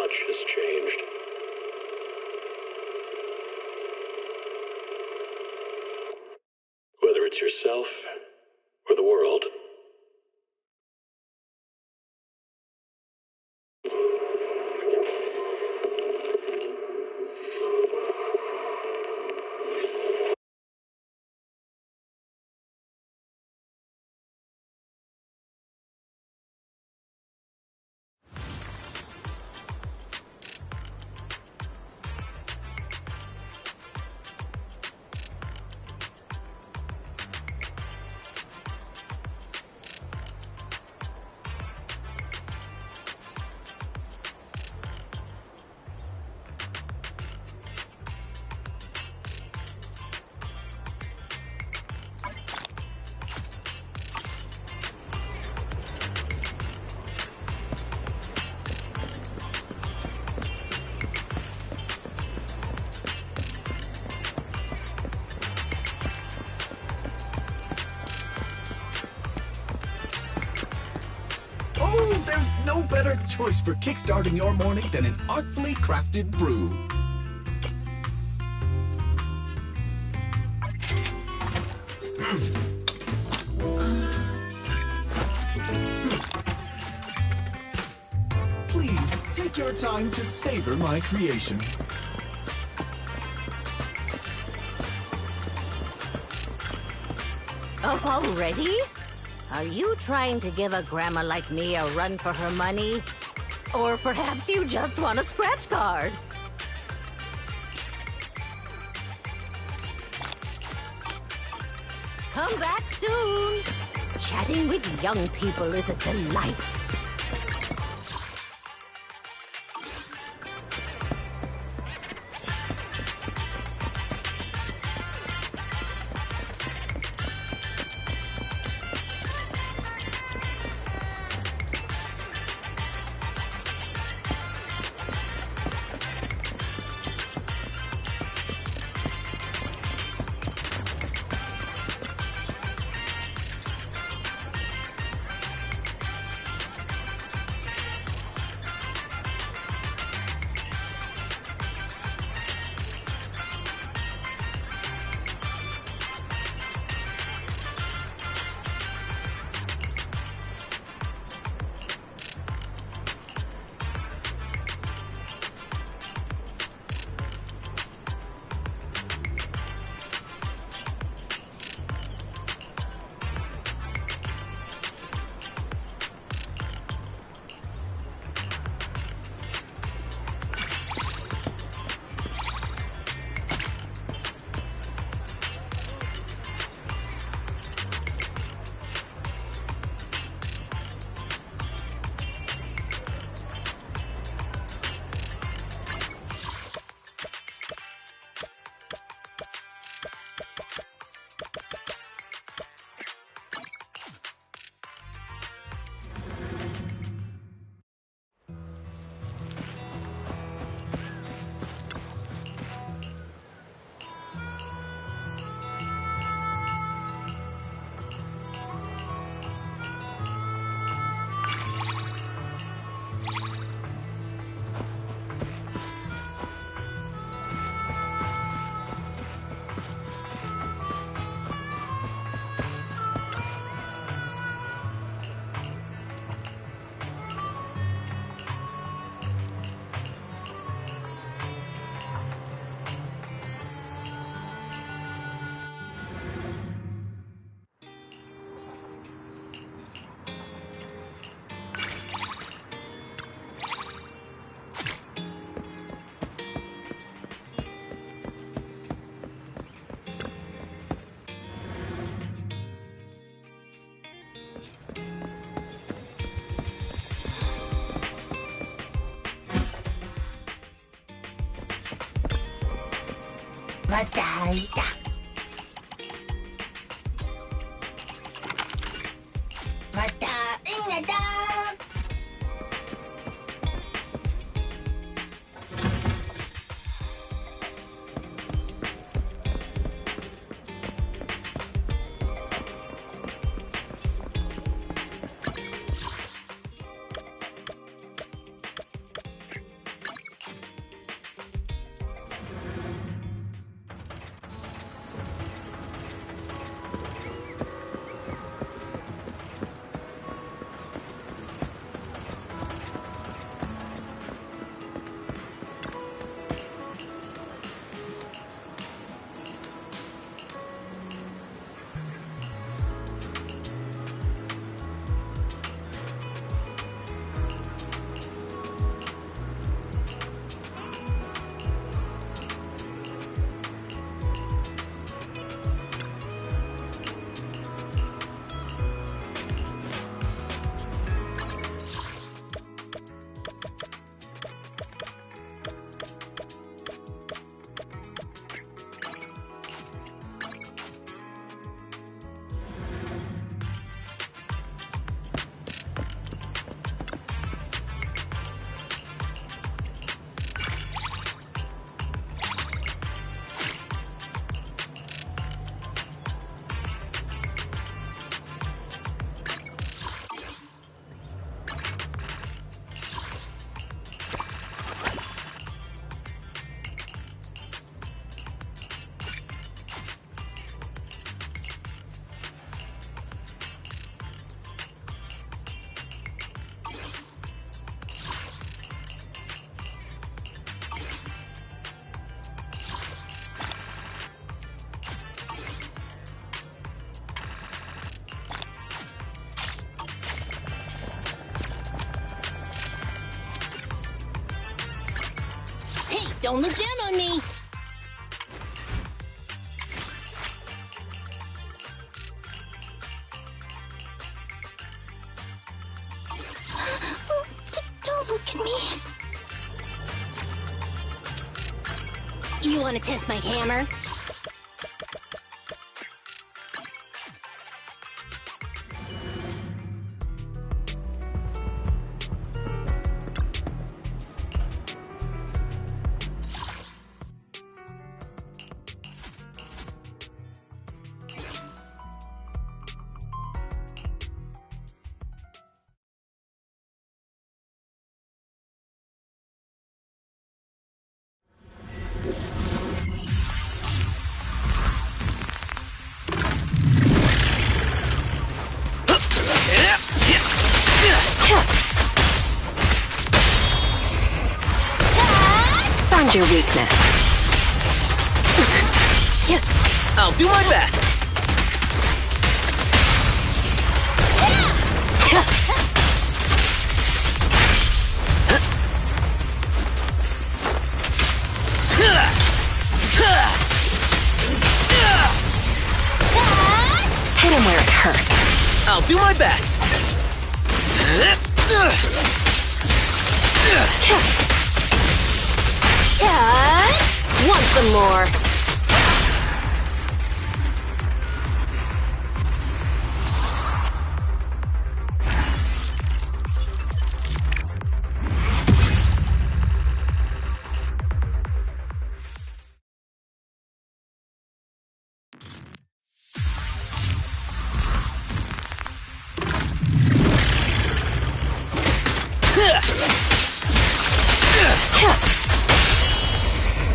much has changed. Whether it's yourself or the world. There's no better choice for kickstarting your morning than an artfully crafted brew. Please, take your time to savor my creation. Up already? Are you trying to give a grandma like me a run for her money? Or perhaps you just want a scratch card? Come back soon! Chatting with young people is a delight. Madalita. Madalita. Don't look down on me. Don't look at me. You want to test my hammer? Found your weakness. I'll do my best. Hit him where it hurts. I'll do my best. Want some more?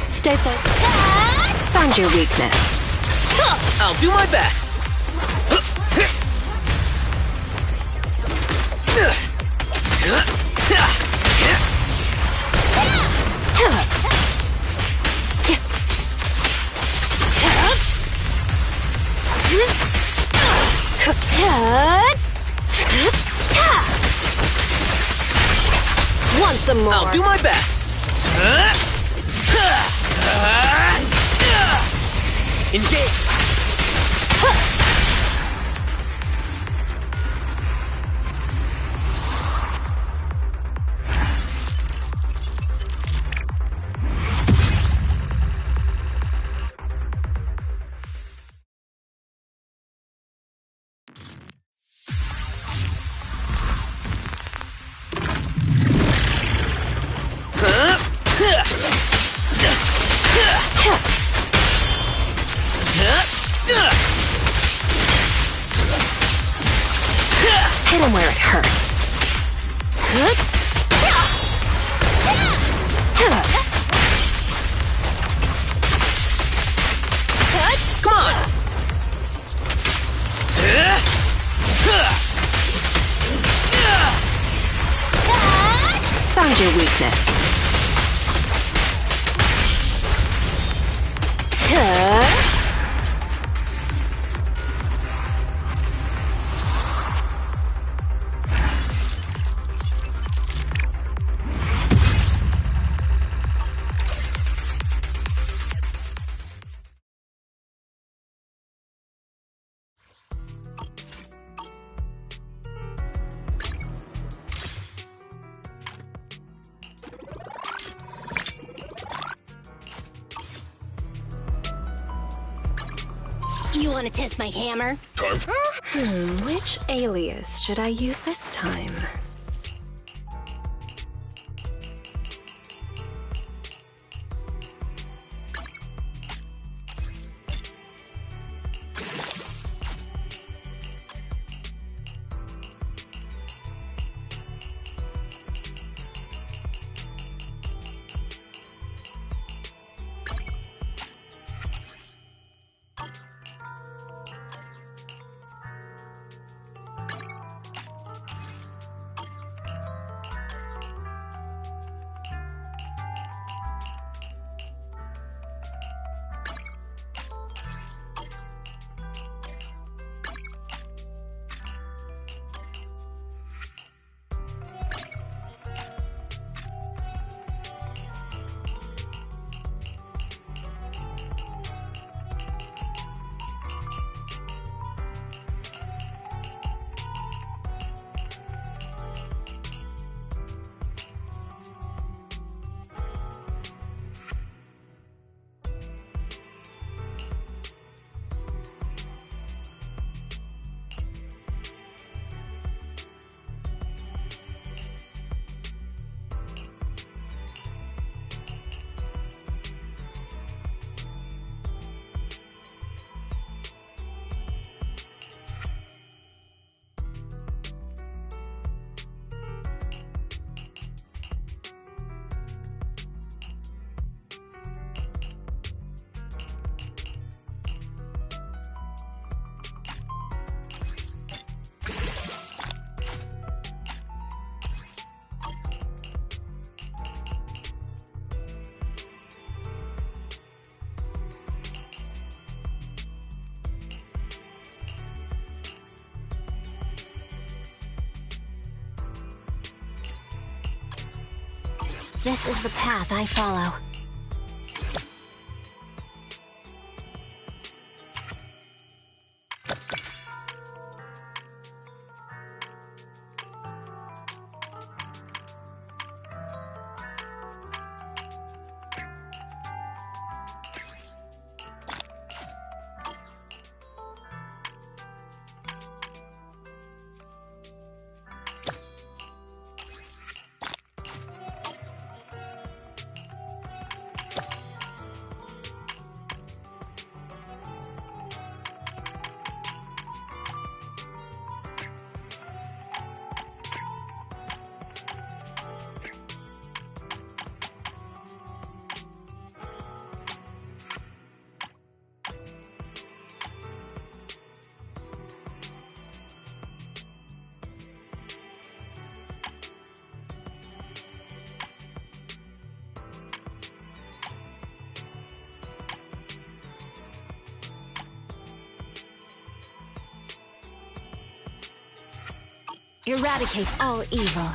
Stay focused. Found your weakness. I'll do my best. Want some more? I'll do my best. Engage. Hit him where it hurts. Come on. Found your weakness. You want to test my hammer? Which alias should I use this time? This is the path I follow. Eradicate all evil.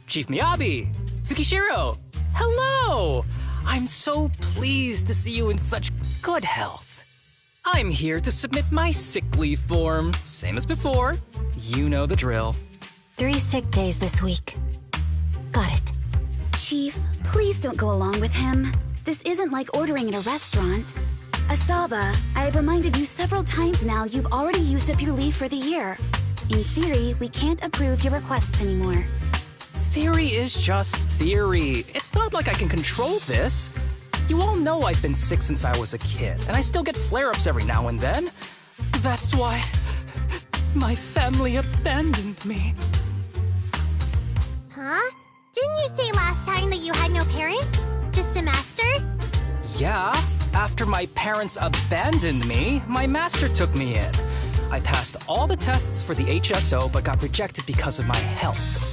Chief Miyabi! Tsukishiro! Hello! I'm so pleased to see you in such good health. I'm here to submit my sick leave form. Same as before. You know the drill. 3 sick days this week. Got it. Chief, please don't go along with him. This isn't like ordering at a restaurant. Asaba, I have reminded you several times now you've already used up your leave for the year. In theory, we can't approve your requests anymore. Theory is just theory. It's not like I can control this. You all know I've been sick since I was a kid, and I still get flare-ups every now and then. That's why my family abandoned me. Huh? Didn't you say last time that you had no parents? Just a master? Yeah, after my parents abandoned me, my master took me in. I passed all the tests for the HSO but got rejected because of my health.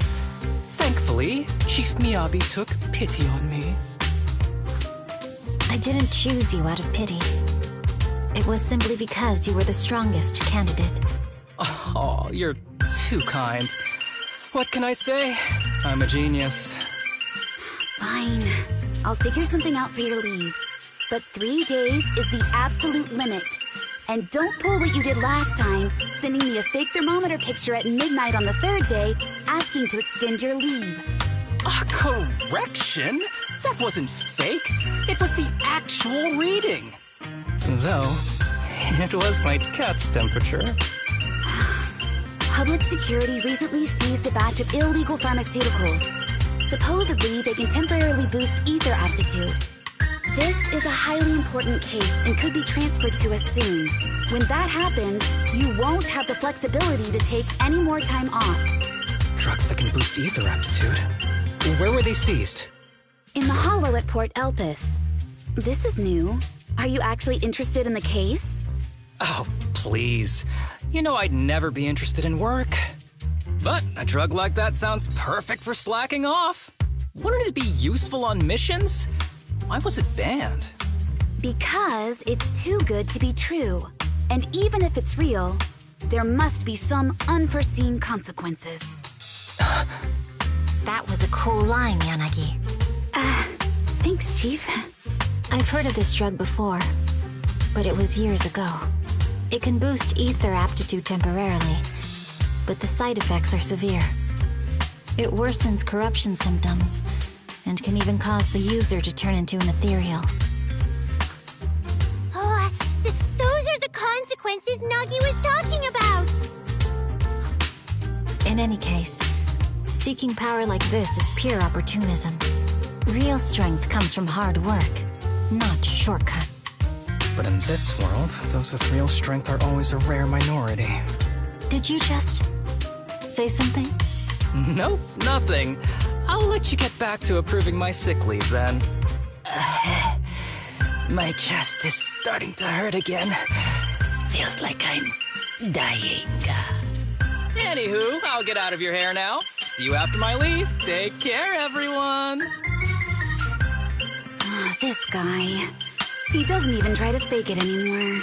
Thankfully, Chief Miyabi took pity on me. I didn't choose you out of pity. It was simply because you were the strongest candidate. Oh, you're too kind. What can I say? I'm a genius. Fine. I'll figure something out for your leave. But 3 days is the absolute limit. And don't pull what you did last time, sending me a fake thermometer picture at midnight on the 3rd day, asking to extend your leave. A correction? That wasn't fake. It was the actual reading. Though, it was my cat's temperature. Public security recently seized a batch of illegal pharmaceuticals. Supposedly, they can temporarily boost ether aptitude. This is a highly important case and could be transferred to us soon. When that happens, you won't have the flexibility to take any more time off. Drugs that can boost ether aptitude? Where were they seized? In the hollow at Port Elpis. This is new. Are you actually interested in the case? Oh, please. You know I'd never be interested in work. But a drug like that sounds perfect for slacking off. Wouldn't it be useful on missions? Why was it banned? Because it's too good to be true. And even if it's real, there must be some unforeseen consequences. That was a cool line, Yanagi. Thanks, Chief. I've heard of this drug before, but it was years ago. It can boost ether aptitude temporarily, but the side effects are severe. It worsens corruption symptoms, and can even cause the user to turn into an ethereal. Oh, those are the consequences Nagi was talking about! In any case, seeking power like this is pure opportunism. Real strength comes from hard work, not shortcuts. But in this world, those with real strength are always a rare minority. Did you just say something? Nope, nothing. I'll let you get back to approving my sick leave then. My chest is starting to hurt again. Feels like I'm dying. Anywho, I'll get out of your hair now. See you after my leave. Take care, everyone. This guy. He doesn't even try to fake it anymore.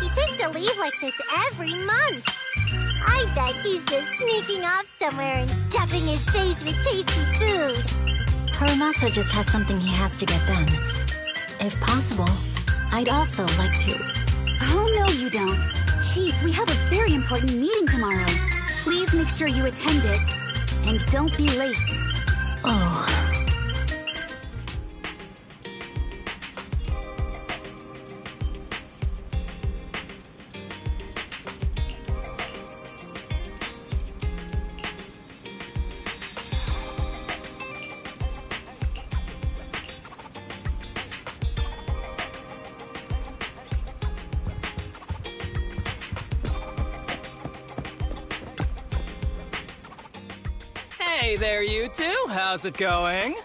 He takes a leave like this every month. I bet he's just sneaking off somewhere and stuffing his face with tasty food. Harumasa just has something he has to get done. If possible, I'd also like to... Oh, no, you don't. Chief, we have a very important meeting tomorrow. Please make sure you attend it. And don't be late. Oh... Hey there, you two. How's it going?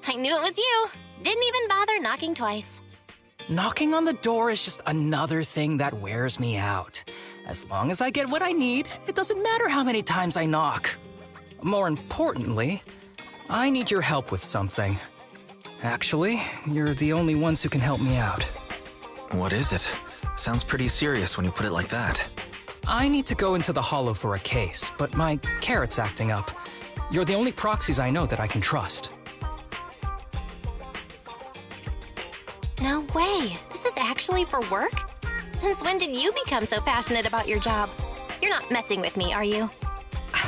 I knew it was you. Didn't even bother knocking twice. Knocking on the door is just another thing that wears me out. As long as I get what I need, it doesn't matter how many times I knock. More importantly, I need your help with something. Actually, you're the only ones who can help me out. What is it? Sounds pretty serious when you put it like that. I need to go into the Hollow for a case, but my carrot's acting up. You're the only proxies I know that I can trust. way. This is actually for work? Since when did you become so passionate about your job? You're not messing with me, are you?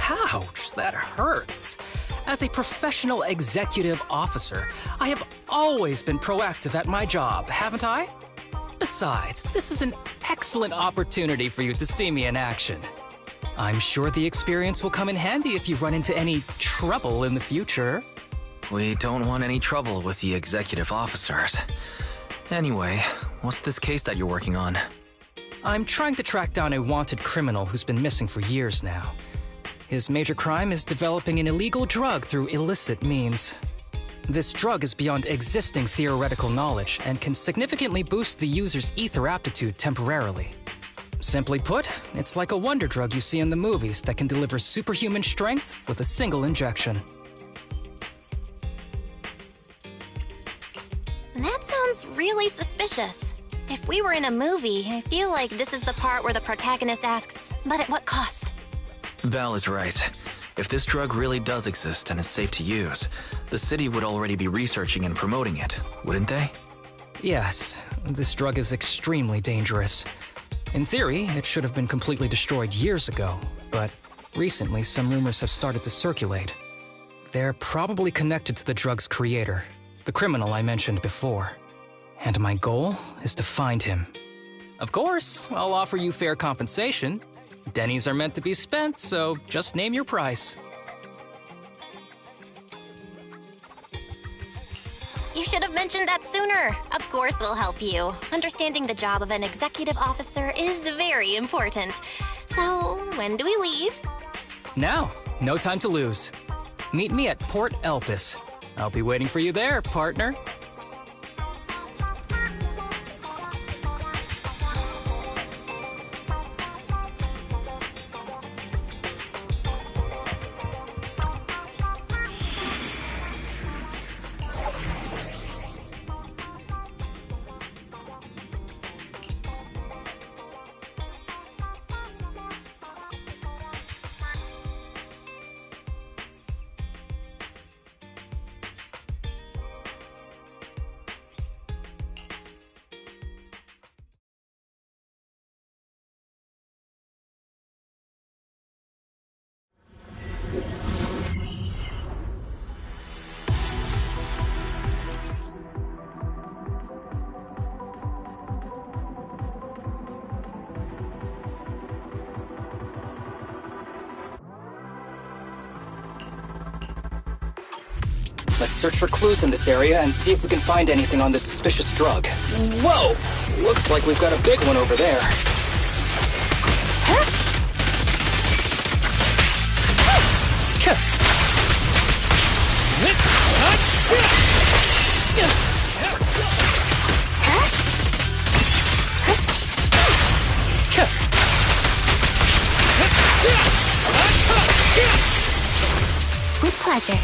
Ouch, that hurts. As a professional executive officer, I have always been proactive at my job, haven't I? Besides, this is an excellent opportunity for you to see me in action. I'm sure the experience will come in handy if you run into any trouble in the future. We don't want any trouble with the executive officers. Anyway, what's this case that you're working on? I'm trying to track down a wanted criminal who's been missing for years now. His major crime is developing an illegal drug through illicit means. This drug is beyond existing theoretical knowledge and can significantly boost the user's ether aptitude temporarily. Simply put, it's like a wonder drug you see in the movies that can deliver superhuman strength with a single injection. That sounds really suspicious. If we were in a movie, I feel like this is the part where the protagonist asks, but at what cost? Val is right. If this drug really does exist and is safe to use, the city would already be researching and promoting it, wouldn't they? Yes, this drug is extremely dangerous. In theory, it should have been completely destroyed years ago, but recently some rumors have started to circulate. They're probably connected to the drug's creator, the criminal I mentioned before. And my goal is to find him. Of course, I'll offer you fair compensation. Denny's are meant to be spent, so just name your price. You should have mentioned that sooner. Of course we'll help you. Understanding the job of an executive officer is very important. So, when do we leave? Now, no time to lose. Meet me at Port Elpis. I'll be waiting for you there, partner. Let's search for clues in this area and see if we can find anything on this suspicious drug. Whoa! Looks like we've got a big one over there. With pleasure.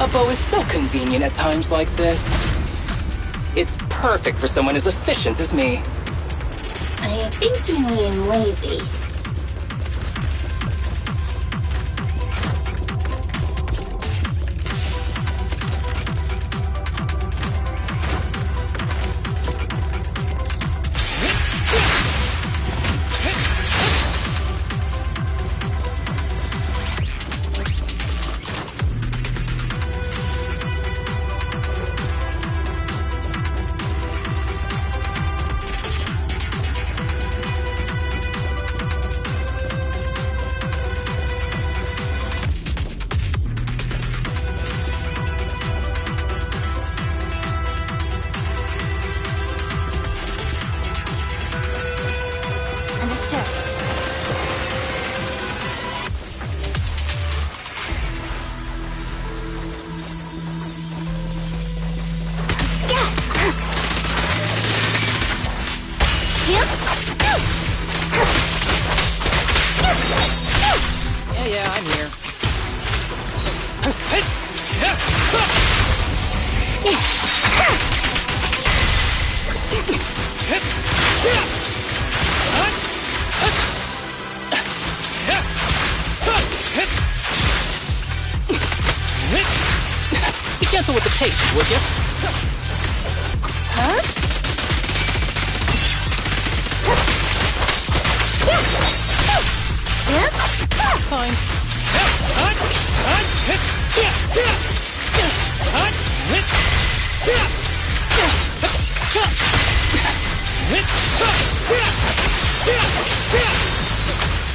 A bow is so convenient at times like this. It's perfect for someone as efficient as me. I think you mean lazy. haste, would you? Huh? Fine.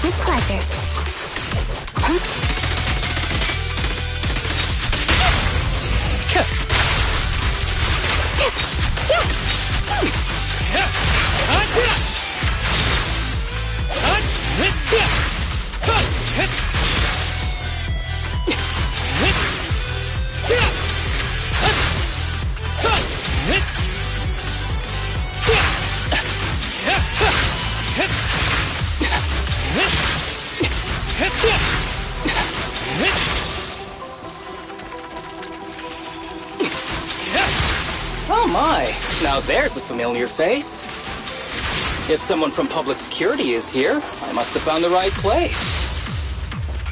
With pleasure. Huh? Oh my, now there's a familiar face. If someone from public security is here, I must have found the right place.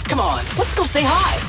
Come on, let's go say hi.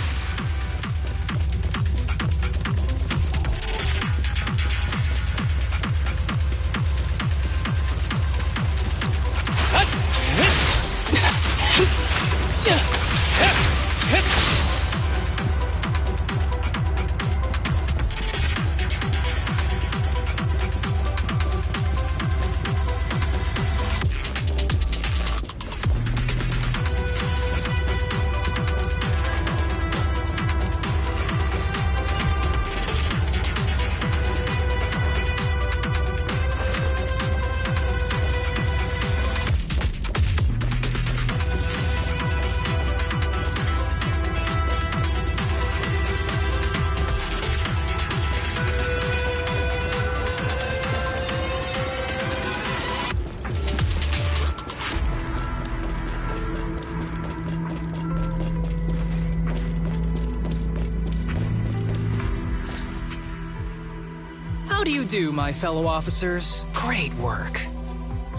How do you do, my fellow officers? Great work.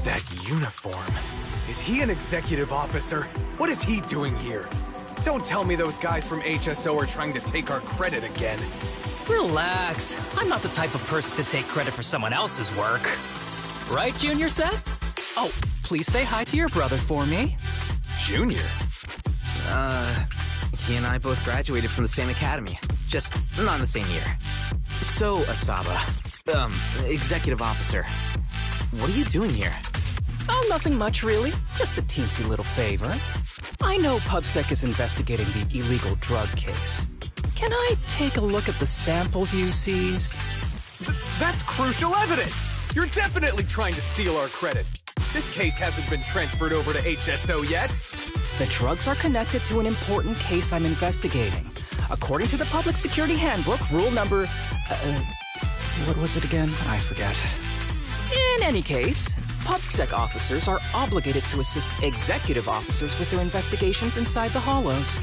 That uniform. Is he an executive officer? What is he doing here? Don't tell me those guys from HSO are trying to take our credit again. Relax. I'm not the type of person to take credit for someone else's work. Right, Junior Seth? Oh, please say hi to your brother for me. Junior? He and I both graduated from the same academy. Just not in the same year. So, Asaba, executive officer, what are you doing here? Oh, nothing much, really. Just a teensy little favor. I know PubSec is investigating the illegal drug case. Can I take a look at the samples you seized? That's crucial evidence! You're definitely trying to steal our credit. This case hasn't been transferred over to HSO yet. The drugs are connected to an important case I'm investigating. According to the Public Security Handbook, rule number... what was it again? I forget. In any case, PubSec officers are obligated to assist executive officers with their investigations inside the Hollows.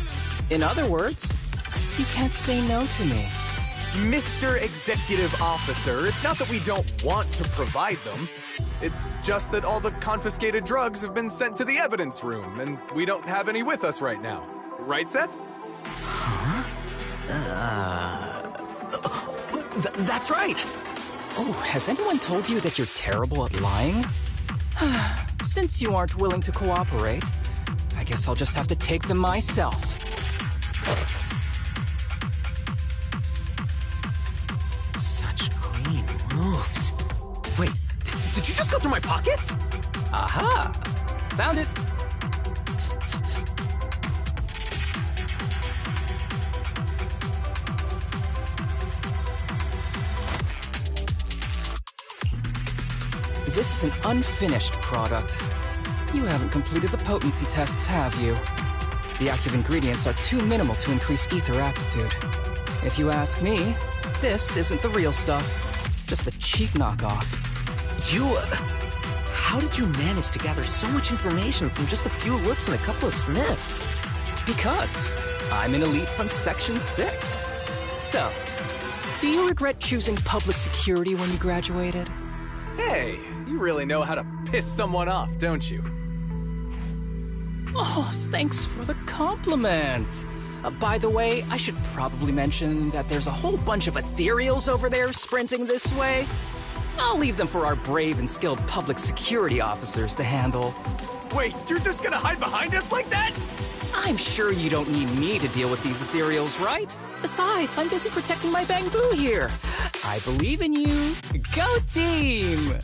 In other words, you can't say no to me. Mr. Executive Officer, it's not that we don't want to provide them. It's just that all the confiscated drugs have been sent to the evidence room, and we don't have any with us right now. Right, Seth? Huh? That's right! Oh, has anyone told you that you're terrible at lying? Since you aren't willing to cooperate, I guess I'll just have to take them myself. Such clean moves. Wait, did you just go through my pockets? Aha! Found it! This is an unfinished product. You haven't completed the potency tests, have you? The active ingredients are too minimal to increase ether aptitude. If you ask me, this isn't the real stuff. Just a cheap knockoff. How did you manage to gather so much information from just a few looks and a couple of sniffs? Because I'm an elite from Section 6. So, do you regret choosing public security when you graduated? Hey, you really know how to piss someone off, don't you? Oh, thanks for the compliment. By the way, I should probably mention that there's a whole bunch of ethereals over there sprinting this way. I'll leave them for our brave and skilled public security officers to handle. Wait, you're just gonna hide behind us like that? I'm sure you don't need me to deal with these ethereals, right? Besides, I'm busy protecting my bamboo here. I believe in you. Go team!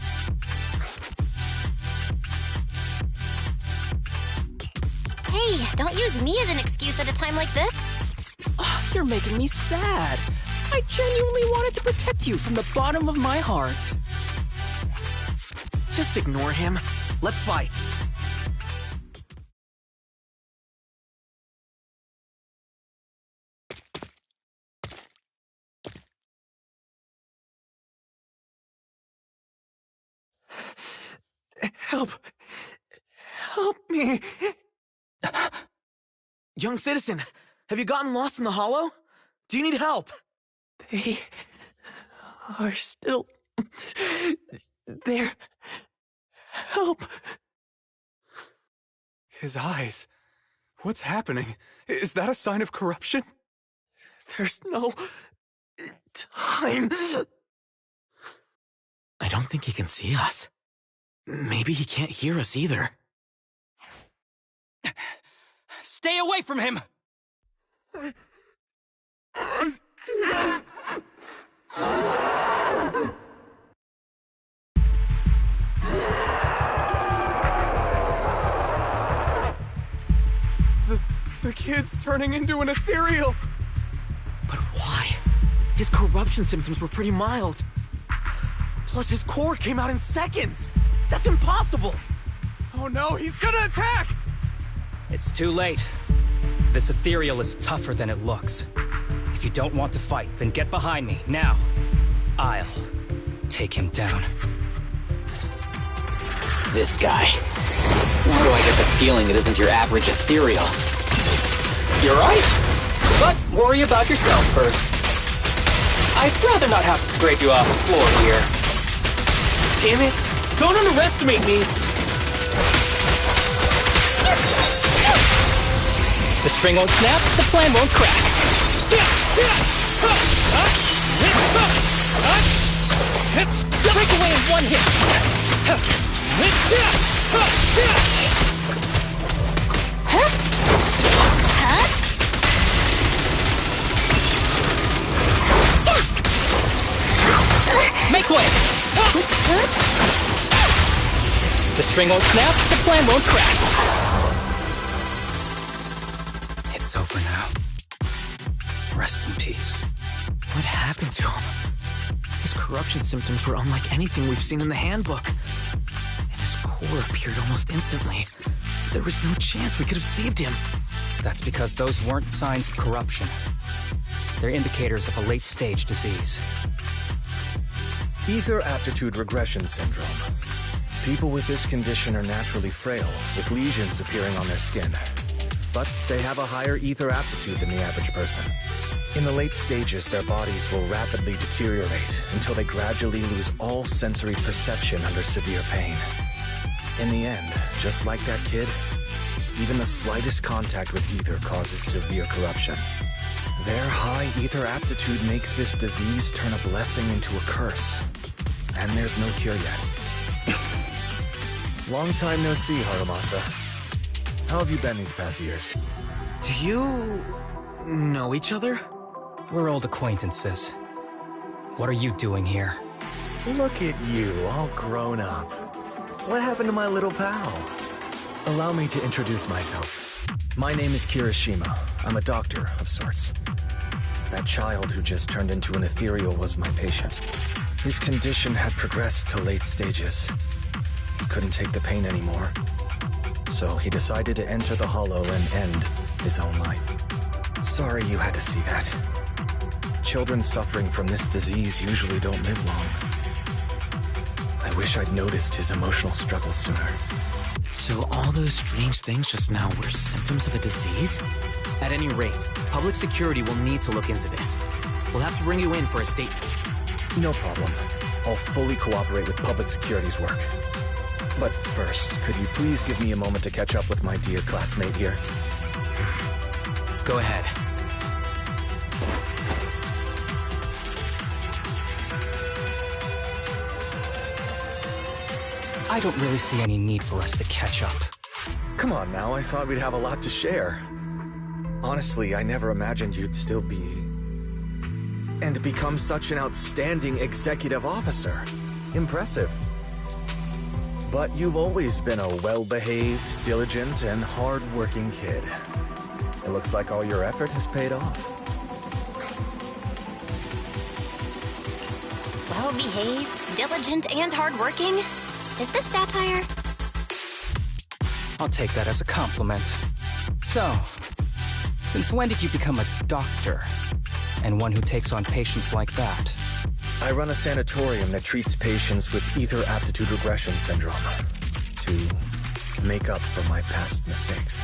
Hey, don't use me as an excuse at a time like this. Oh, you're making me sad. I genuinely wanted to protect you from the bottom of my heart. Just ignore him. Let's fight. Help! Help me! Young citizen, have you gotten lost in the hollow? Do you need help? They are still there. Help! His eyes. What's happening? Is that a sign of corruption? There's no time. I don't think he can see us. Maybe he can't hear us either. Stay away from him! I can't! The kid's turning into an ethereal! But why? His corruption symptoms were pretty mild. Plus his core came out in seconds! That's impossible! Oh no, he's gonna attack! It's too late. This ethereal is tougher than it looks. If you don't want to fight, then get behind me, now. I'll take him down. This guy. Why do I get the feeling it isn't your average ethereal? You're right. But worry about yourself first. I'd rather not have to scrape you off the floor here. Damn it! Don't underestimate me! The string won't snap, the plan won't crack. Break away in one hit. Make way. The string won't snap, the plan won't crack. It's over now. Rest in peace. What happened to him? His corruption symptoms were unlike anything we've seen in the handbook. And his core appeared almost instantly. There was no chance we could have saved him. That's because those weren't signs of corruption. They're indicators of a late-stage disease. Ether aptitude regression syndrome. People with this condition are naturally frail, with lesions appearing on their skin. But they have a higher ether aptitude than the average person. In the late stages, their bodies will rapidly deteriorate until they gradually lose all sensory perception under severe pain. In the end, just like that kid, even the slightest contact with ether causes severe corruption. Their high ether aptitude makes this disease turn a blessing into a curse. And there's no cure yet. Long time no see, Harumasa. How have you been these past years? Do you know each other? We're old acquaintances. What are you doing here? Look at you, all grown up. What happened to my little pal? Allow me to introduce myself. My name is Kirishima. I'm a doctor of sorts. That child who just turned into an ethereal was my patient. His condition had progressed to late stages. He couldn't take the pain anymore. So he decided to enter the hollow and end his own life. Sorry you had to see that. Children suffering from this disease usually don't live long. I wish I'd noticed his emotional struggles sooner. So all those strange things just now were symptoms of a disease? At any rate, public security will need to look into this. We'll have to bring you in for a statement. No problem. I'll fully cooperate with public security's work. But first, could you please give me a moment to catch up with my dear classmate here? Go ahead. I don't really see any need for us to catch up. Come on now, I thought we'd have a lot to share. Honestly, I never imagined you'd still be... and become such an outstanding executive officer. Impressive. But you've always been a well-behaved, diligent, and hard-working kid. It looks like all your effort has paid off. Well-behaved, diligent, and hardworking? Is this satire? I'll take that as a compliment. So, since when did you become a doctor? And one who takes on patients like that? I run a sanatorium that treats patients with ether aptitude regression syndrome to make up for my past mistakes.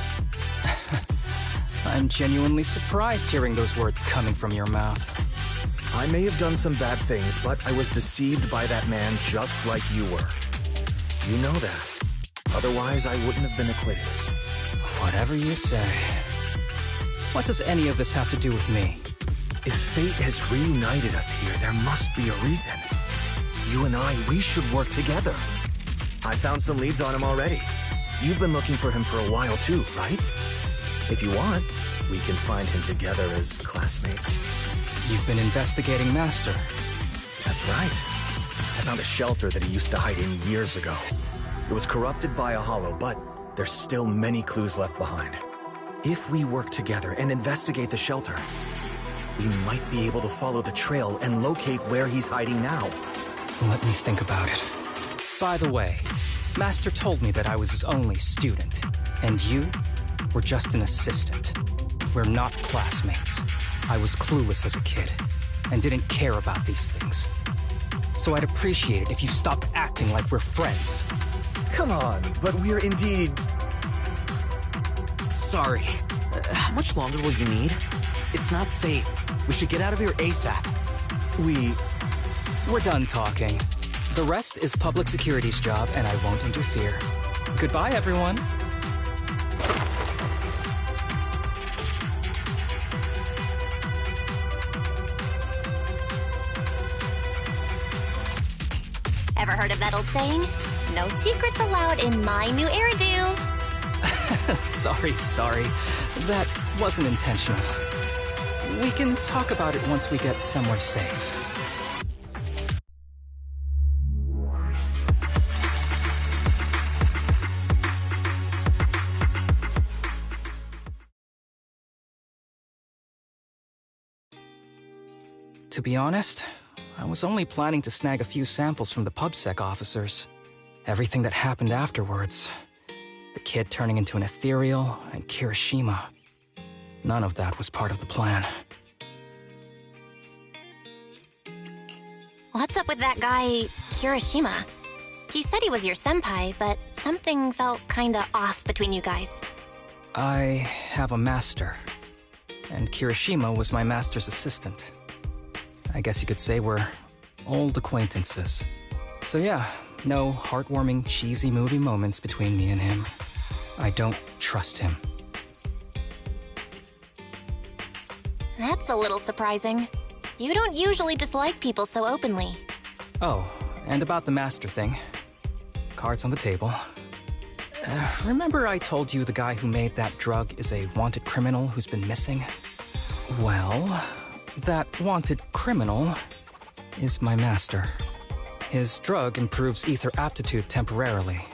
I'm genuinely surprised hearing those words coming from your mouth. I may have done some bad things, but I was deceived by that man just like you were. You know that. Otherwise, I wouldn't have been acquitted. Whatever you say. What does any of this have to do with me? If fate has reunited us here, there must be a reason. You and I, we should work together. I found some leads on him already. You've been looking for him for a while too, right? If you want, we can find him together as classmates. You've been investigating Master. That's right. I found a shelter that he used to hide in years ago. It was corrupted by a hollow, but there's still many clues left behind. If we work together and investigate the shelter, we might be able to follow the trail and locate where he's hiding now. Let me think about it. By the way, Master told me that I was his only student, and you were just an assistant. We're not classmates. I was clueless as a kid, and didn't care about these things. So I'd appreciate it if you stopped acting like we're friends. Come on, but we're indeed... Sorry. How much longer will you need? It's not safe. We should get out of here ASAP. We're done talking. The rest is public security's job, and I won't interfere. Goodbye, everyone. Ever heard of that old saying? No secrets allowed in my new hairdo. Sorry. That wasn't intentional. We can talk about it once we get somewhere safe. To be honest, I was only planning to snag a few samples from the PubSec officers. Everything that happened afterwards. The kid turning into an ethereal, and Kirishima. None of that was part of the plan. What's up with that guy, Kirishima? He said he was your senpai, but something felt kinda off between you guys. I have a master, and Kirishima was my master's assistant. I guess you could say we're old acquaintances. So yeah, no heartwarming, cheesy movie moments between me and him. I don't trust him. That's a little surprising. You don't usually dislike people so openly. Oh, and about the master thing. Cards on the table. Remember I told you the guy who made that drug is a wanted criminal who's been missing? Well, that wanted criminal is my master. His drug improves ether aptitude temporarily,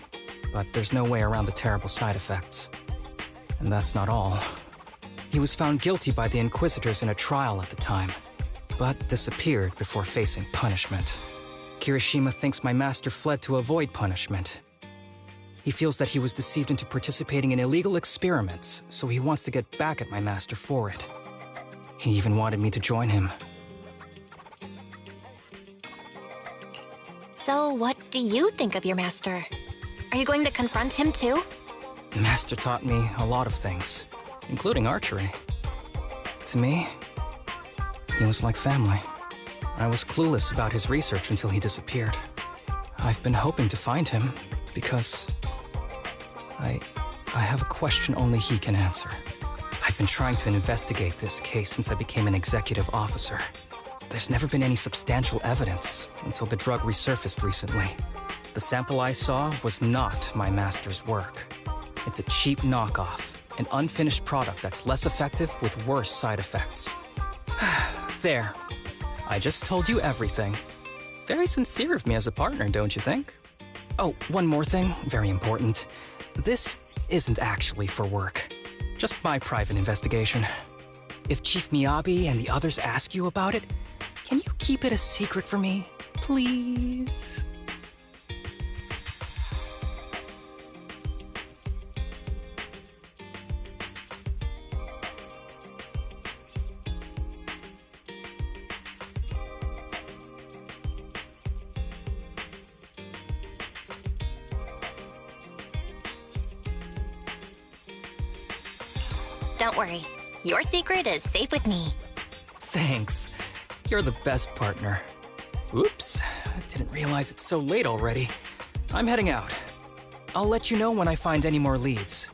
but there's no way around the terrible side effects. And that's not all. He was found guilty by the Inquisitors in a trial at the time, but disappeared before facing punishment. Kirishima thinks my master fled to avoid punishment. He feels that he was deceived into participating in illegal experiments, so he wants to get back at my master for it. He even wanted me to join him. So what do you think of your master? Are you going to confront him too? Master taught me a lot of things, including archery. To me, he was like family. I was clueless about his research until he disappeared. I've been hoping to find him because I have a question only he can answer. I've been trying to investigate this case since I became an executive officer. There's never been any substantial evidence until the drug resurfaced recently. The sample I saw was not my master's work. It's a cheap knockoff, an unfinished product that's less effective with worse side effects. There. I just told you everything. Very sincere of me as a partner, don't you think? Oh, one more thing, very important. This isn't actually for work. Just my private investigation. If Chief Miyabi and the others ask you about it, can you keep it a secret for me, please? Don't worry. Your secret is safe with me. Thanks. You're the best partner. Oops, I didn't realize it's so late already. I'm heading out. I'll let you know when I find any more leads.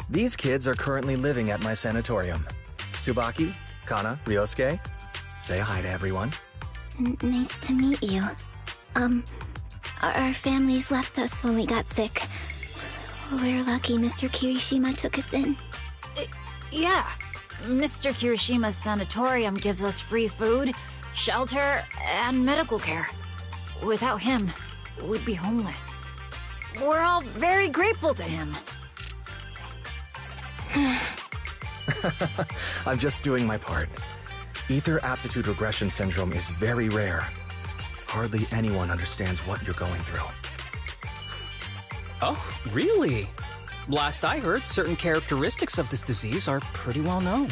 These kids are currently living at my sanatorium. Tsubaki, Kana, Ryosuke, say hi to everyone. Nice to meet you. Our families left us when we got sick. We're lucky Mr. Kirishima took us in. Yeah. Mr. Kirishima's sanatorium gives us free food, shelter, and medical care. Without him, we'd be homeless. We're all very grateful to him. I'm just doing my part. Ether aptitude regression syndrome is very rare. Hardly anyone understands what you're going through. Oh, really? Last I heard, certain characteristics of this disease are pretty well known.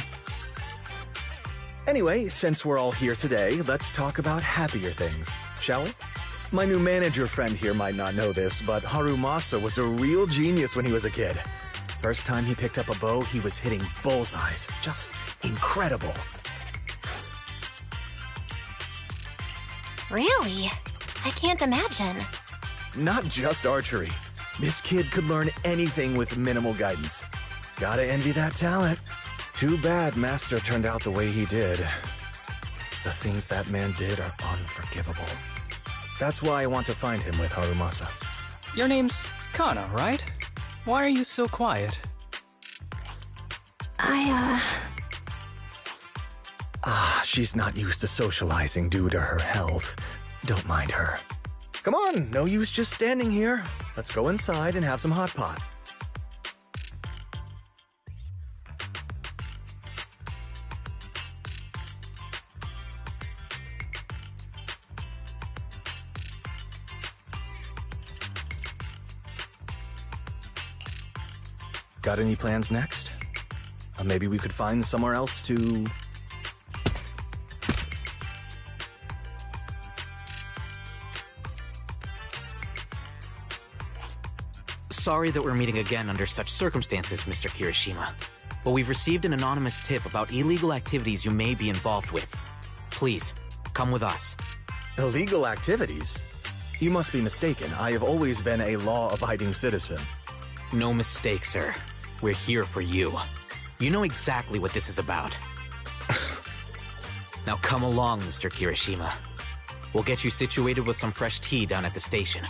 Anyway, since we're all here today, let's talk about happier things, shall we? My new manager friend here might not know this, but Harumasa was a real genius when he was a kid. First time he picked up a bow, he was hitting bullseyes. Just incredible. Really? I can't imagine. Not just archery. This kid could learn anything with minimal guidance. Gotta envy that talent. Too bad Master turned out the way he did. The things that man did are unforgivable. That's why I want to find him with Harumasa. Your name's Kana, right? Why are you so quiet? She's not used to socializing due to her health. Don't mind her. Come on, no use just standing here. Let's go inside and have some hot pot. Got any plans next? Maybe we could find somewhere else to... Sorry that we're meeting again under such circumstances, Mr. Kirishima. But we've received an anonymous tip about illegal activities you may be involved with. Please, come with us. Illegal activities? You must be mistaken. I have always been a law-abiding citizen. No mistake, sir. We're here for you. You know exactly what this is about. Now come along, Mr. Kirishima. We'll get you situated with some fresh tea down at the station.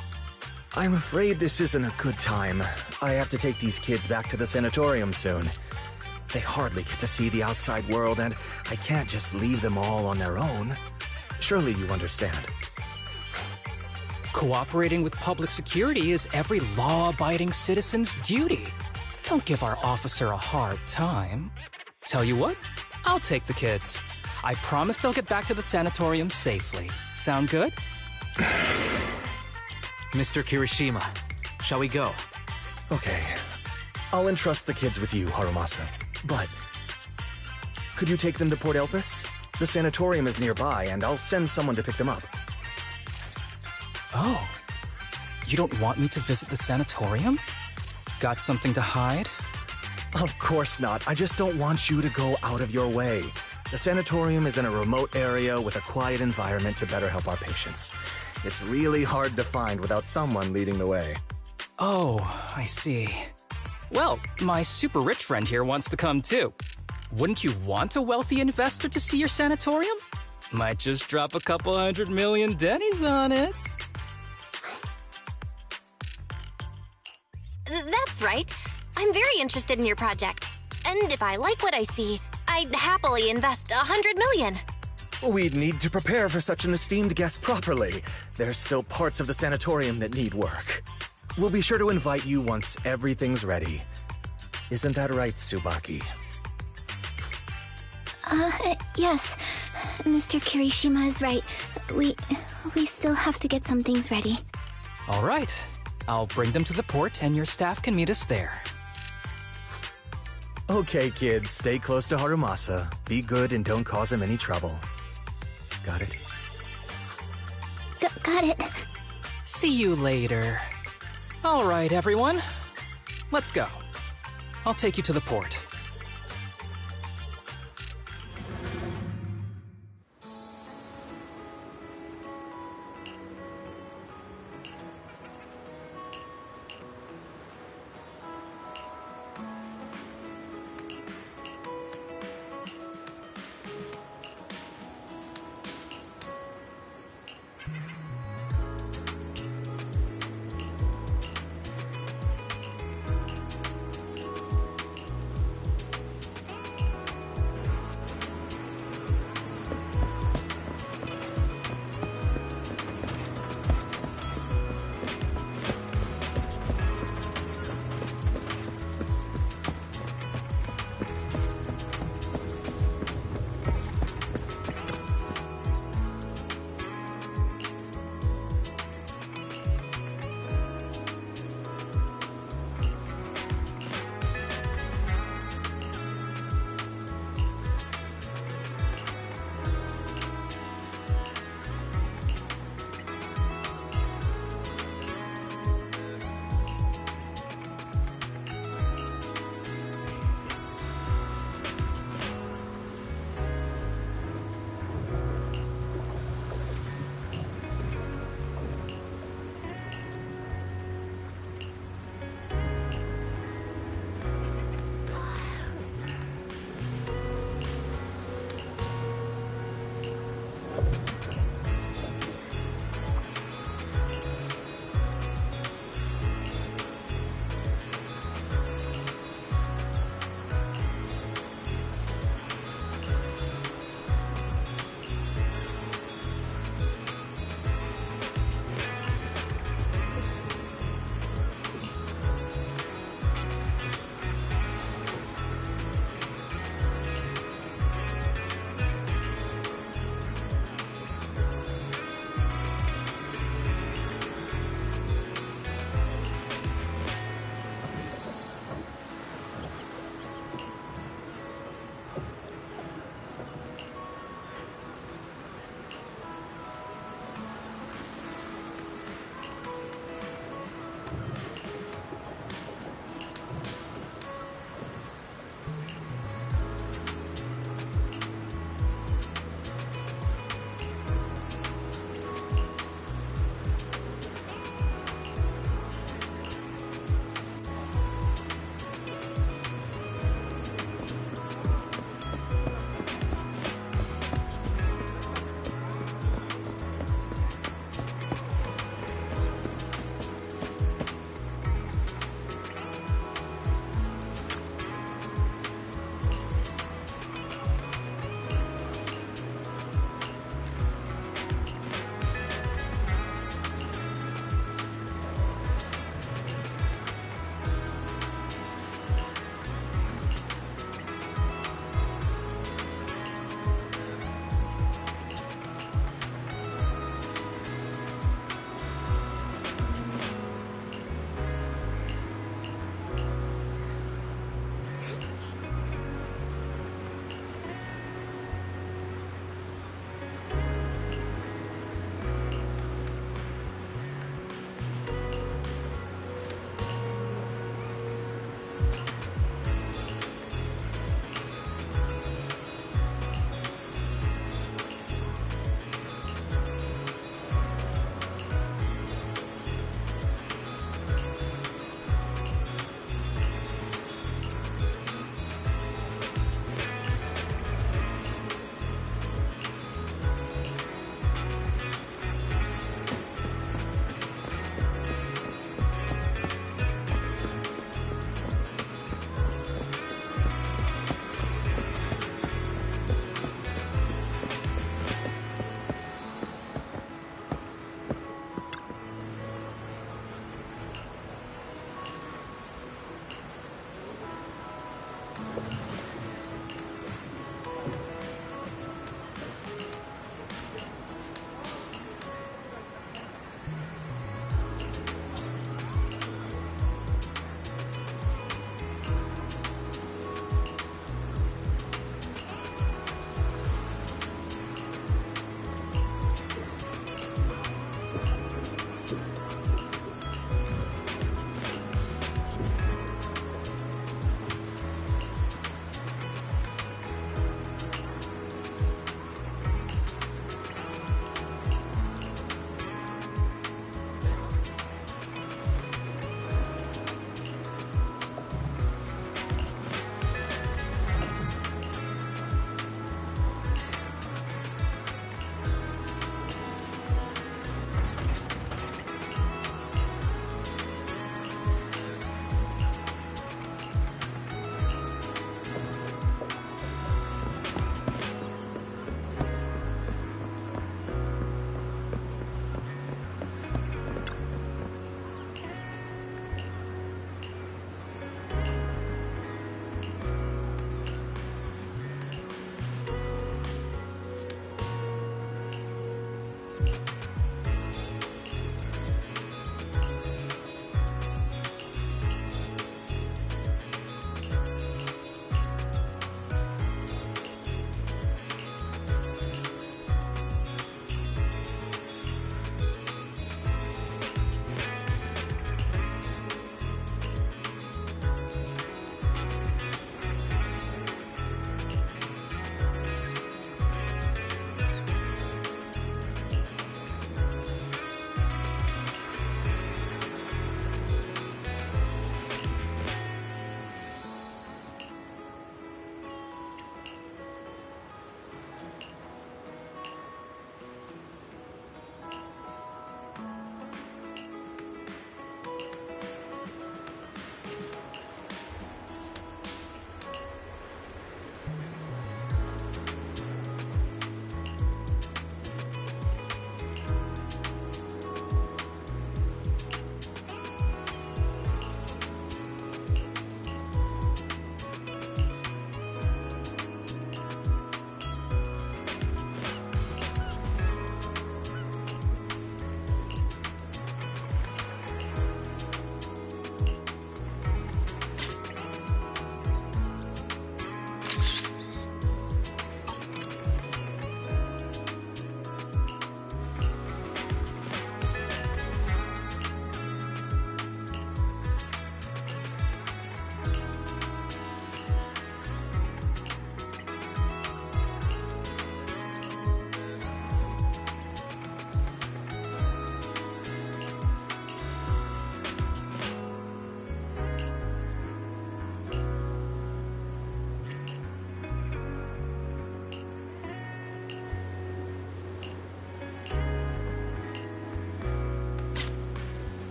I'm afraid this isn't a good time. I have to take these kids back to the sanatorium soon. They hardly get to see the outside world, and I can't just leave them all on their own. Surely you understand. Cooperating with public security is every law-abiding citizen's duty. Don't give our officer a hard time. Tell you what, I'll take the kids. I promise they'll get back to the sanatorium safely. Sound good? Mr. Kirishima, shall we go? Okay. I'll entrust the kids with you, Harumasa. But could you take them to Port Elpis? The sanatorium is nearby, and I'll send someone to pick them up. Oh. You don't want me to visit the sanatorium? Got something to hide? Of course not. I just don't want you to go out of your way. The sanatorium is in a remote area with a quiet environment to better help our patients. It's really hard to find without someone leading the way. Oh, I see. Well, my super rich friend here wants to come too. Wouldn't you want a wealthy investor to see your sanatorium? Might just drop a couple $100 million dennies on it. That's right. I'm very interested in your project. And if I like what I see, I'd happily invest $100 million. We'd need to prepare for such an esteemed guest properly. There's still parts of the sanatorium that need work. We'll be sure to invite you once everything's ready. Isn't that right, Tsubaki? Yes. Mr. Kirishima is right. We still have to get some things ready. All right. I'll bring them to the port and your staff can meet us there. Okay, kids, stay close to Harumasa. Be good and don't cause him any trouble. Got it? Got it. See you later. All right, everyone. Let's go. I'll take you to the port.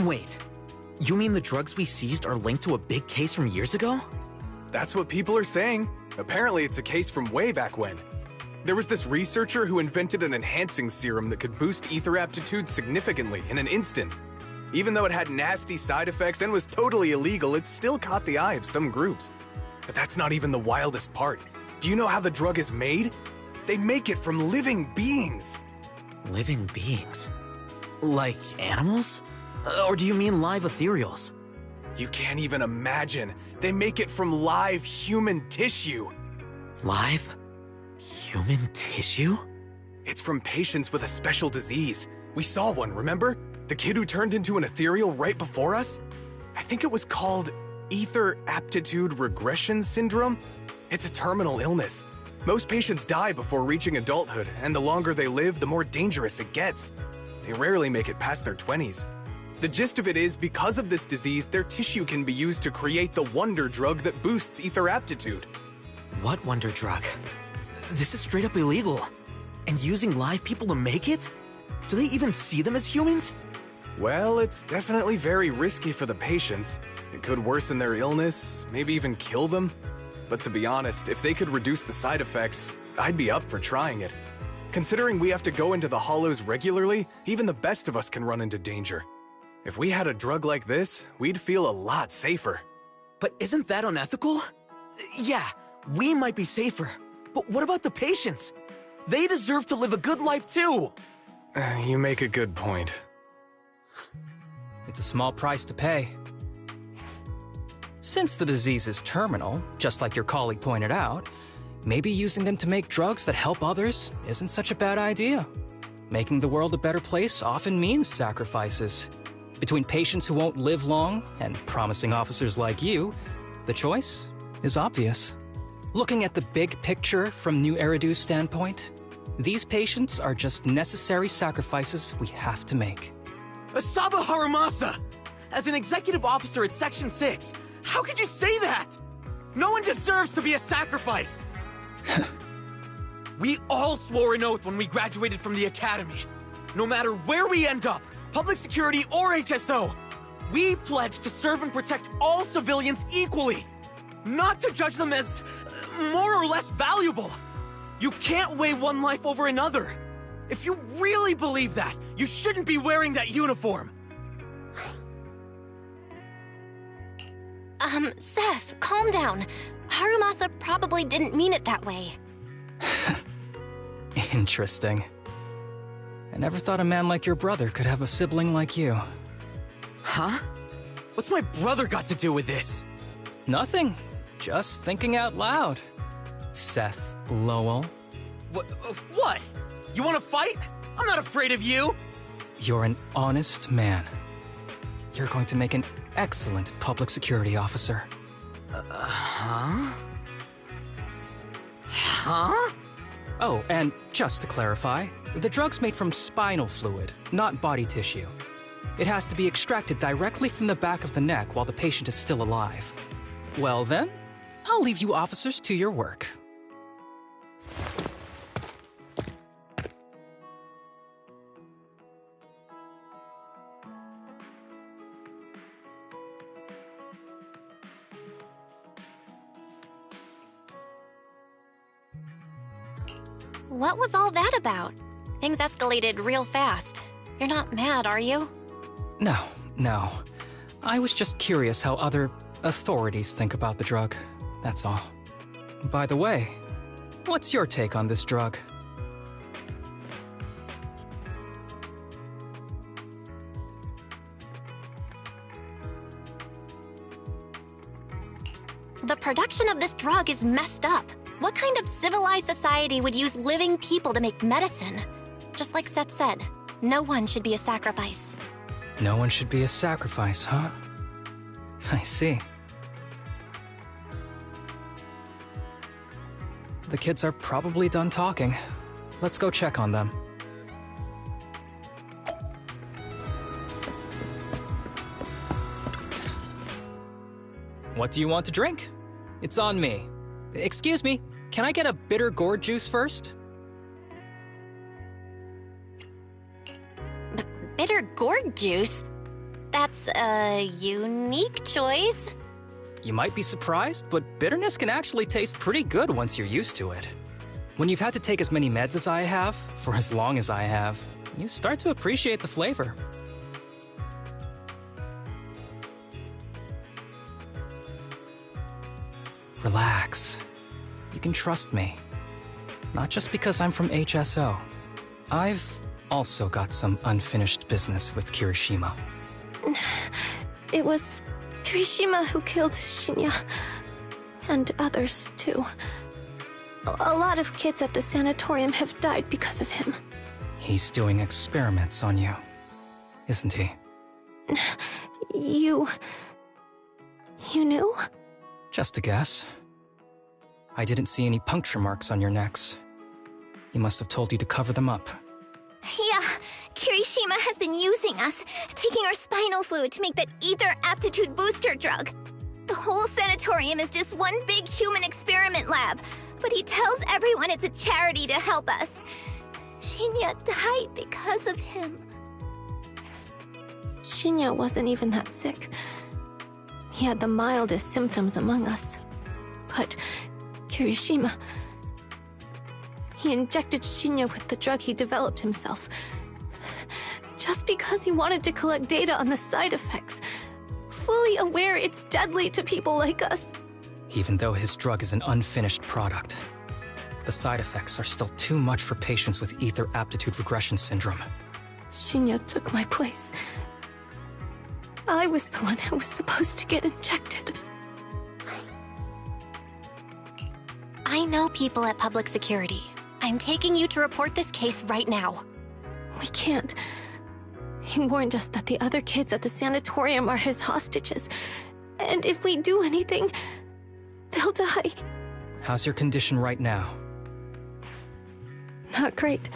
Wait, you mean the drugs we seized are linked to a big case from years ago? That's what people are saying. Apparently it's a case from way back when. There was this researcher who invented an enhancing serum that could boost ether aptitude significantly in an instant. Even though it had nasty side effects and was totally illegal, it still caught the eye of some groups. But that's not even the wildest part. Do you know how the drug is made? They make it from living beings. Living beings? Like animals? Or do you mean live ethereals? You can't even imagine. They make it from live human tissue. Live? Human tissue? It's from patients with a special disease. We saw one, remember? The kid who turned into an ethereal right before us? I think it was called Ether Aptitude Regression Syndrome? It's a terminal illness. Most patients die before reaching adulthood, and the longer they live, the more dangerous it gets. They rarely make it past their 20s. The gist of it is, because of this disease, their tissue can be used to create the wonder drug that boosts ether aptitude. What wonder drug? This is straight up illegal. And using live people to make it? Do they even see them as humans? Well, it's definitely very risky for the patients. It could worsen their illness, maybe even kill them. But to be honest, if they could reduce the side effects, I'd be up for trying it. Considering we have to go into the hollows regularly, even the best of us can run into danger. If we had a drug like this, we'd feel a lot safer. But isn't that unethical? Yeah, we might be safer. But what about the patients? They deserve to live a good life too! You make a good point. It's a small price to pay. Since the disease is terminal, just like your colleague pointed out, maybe using them to make drugs that help others isn't such a bad idea. Making the world a better place often means sacrifices. Between patients who won't live long and promising officers like you, the choice is obvious. Looking at the big picture from New Eridu's standpoint, these patients are just necessary sacrifices we have to make. Asaba Harumasa! As an executive officer at Section 6, how could you say that? No one deserves to be a sacrifice! We all swore an oath when we graduated from the academy. No matter where we end up, public security or HSO, we pledge to serve and protect all civilians equally, not to judge them as more or less valuable. You can't weigh one life over another. If you really believe that, you shouldn't be wearing that uniform. Seth, calm down. Harumasa probably didn't mean it that way. Interesting. I never thought a man like your brother could have a sibling like you. Huh? What's my brother got to do with this? Nothing. Just thinking out loud. Seth Lowell. What? You want to fight? I'm not afraid of you! You're an honest man. You're going to make an excellent public security officer. Huh? Huh? Oh, and just to clarify, the drug's made from spinal fluid, not body tissue. It has to be extracted directly from the back of the neck while the patient is still alive. Well then, I'll leave you officers to your work. What was all that about? Things escalated real fast. You're not mad, are you? No. I was just curious how other authorities think about the drug, that's all. By the way, what's your take on this drug? The production of this drug is messed up. What kind of civilized society would use living people to make medicine? Just like Seth said, no one should be a sacrifice. No one should be a sacrifice, huh? I see. The kids are probably done talking. Let's go check on them. What do you want to drink? It's on me. Excuse me, can I get a bitter gourd juice first? Bitter gourd juice? That's a unique choice. You might be surprised, but bitterness can actually taste pretty good once you're used to it. When you've had to take as many meds as I have, for as long as I have, you start to appreciate the flavor. Relax. You can trust me. Not just because I'm from HSO. I've also got some unfinished business with Kirishima. It was Kirishima who killed Shinya. And others, too. A lot of kids at the sanatorium have died because of him. He's doing experiments on you, isn't he? You knew? Just a guess. I didn't see any puncture marks on your necks. He must have told you to cover them up. Yeah, Kirishima has been using us, taking our spinal fluid to make that ether aptitude booster drug. The whole sanatorium is just one big human experiment lab, but he tells everyone it's a charity to help us. Shinya died because of him. Shinya wasn't even that sick. He had the mildest symptoms among us. But Kirishima... He injected Shinya with the drug he developed himself. Just because he wanted to collect data on the side effects. Fully aware it's deadly to people like us. Even though his drug is an unfinished product, the side effects are still too much for patients with ether aptitude regression syndrome. Shinya took my place. I was the one who was supposed to get injected. I know people at public security. I'm taking you to report this case right now. We can't. He warned us that the other kids at the sanatorium are his hostages. And if we do anything, they'll die. How's your condition right now? Not great.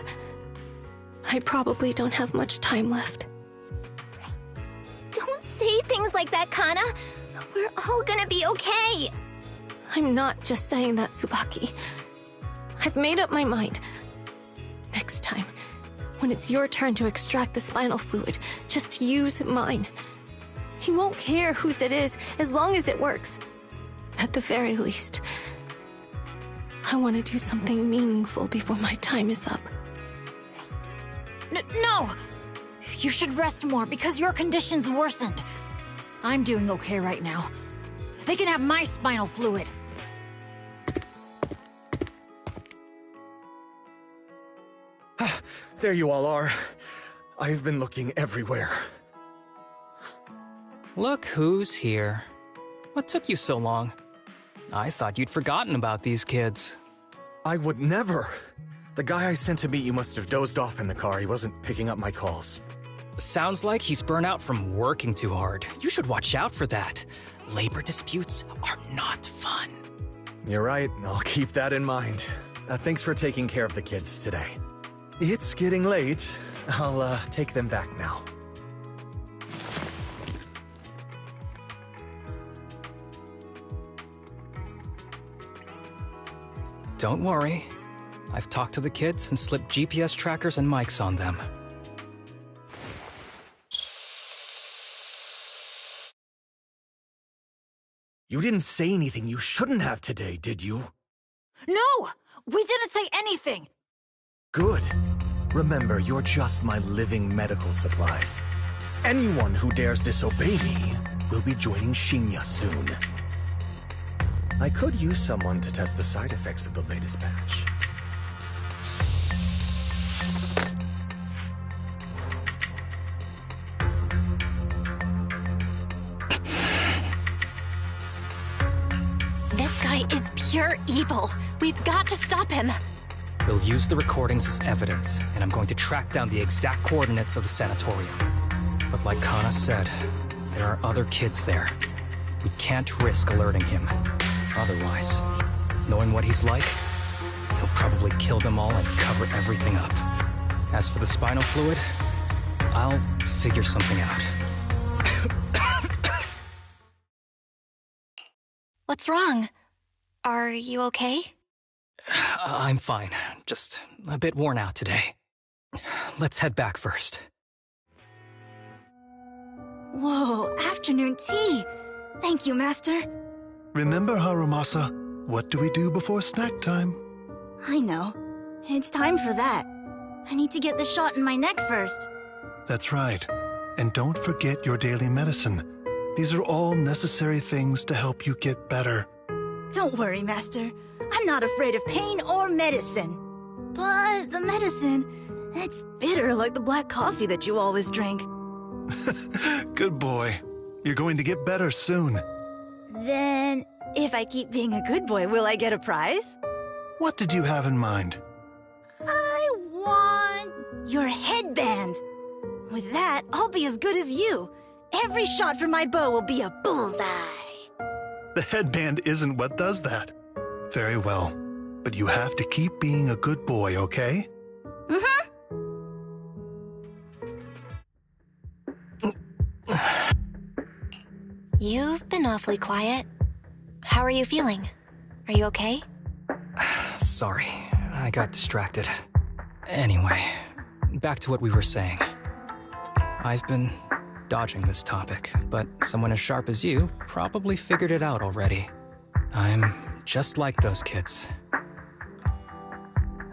I probably don't have much time left. Don't say things like that, Kana. We're all gonna be okay. I'm not just saying that, Tsubaki. I've made up my mind. Next time, when it's your turn to extract the spinal fluid, just use mine. He won't care whose it is, as long as it works. At the very least, I want to do something meaningful before my time is up. No! You should rest more because your condition's worsened. I'm doing okay right now. They can have my spinal fluid. There you all are. I've been looking everywhere. Look who's here. What took you so long? I thought you'd forgotten about these kids. I would never. The guy I sent to meet you must have dozed off in the car. He wasn't picking up my calls. Sounds like he's burnt out from working too hard. You should watch out for that. Labor disputes are not fun. You're right. I'll keep that in mind. Thanks for taking care of the kids today. It's getting late. I'll take them back now. Don't worry. I've talked to the kids and slipped GPS trackers and mics on them. You didn't say anything you shouldn't have today, did you? No! We didn't say anything! Good. Remember, you're just my living medical supplies. Anyone who dares disobey me will be joining Shinya soon. I could use someone to test the side effects of the latest batch. This guy is pure evil. We've got to stop him. We'll use the recordings as evidence, and I'm going to track down the exact coordinates of the sanatorium. But like Kana said, there are other kids there. We can't risk alerting him. Otherwise, knowing what he's like, he'll probably kill them all and cover everything up. As for the spinal fluid, I'll figure something out. What's wrong? Are you okay? I'm fine. Just a bit worn out today. Let's head back first. Whoa, afternoon tea! Thank you, Master. Remember, Harumasa, what do we do before snack time? I know. It's time for that. I need to get the shot in my neck first. That's right. And don't forget your daily medicine. These are all necessary things to help you get better. Don't worry, Master. I'm not afraid of pain or medicine. But the medicine, it's bitter like the black coffee that you always drink. Good boy. You're going to get better soon. Then, if I keep being a good boy, will I get a prize? What did you have in mind? I want your headband. With that, I'll be as good as you. Every shot from my bow will be a bullseye. The headband isn't what does that. Very well. But you have to keep being a good boy, okay? Mm-hmm. You've been awfully quiet. How are you feeling? Are you okay? Sorry, I got distracted. Anyway, back to what we were saying. I've been dodging this topic, but someone as sharp as you probably figured it out already. I'm just like those kids.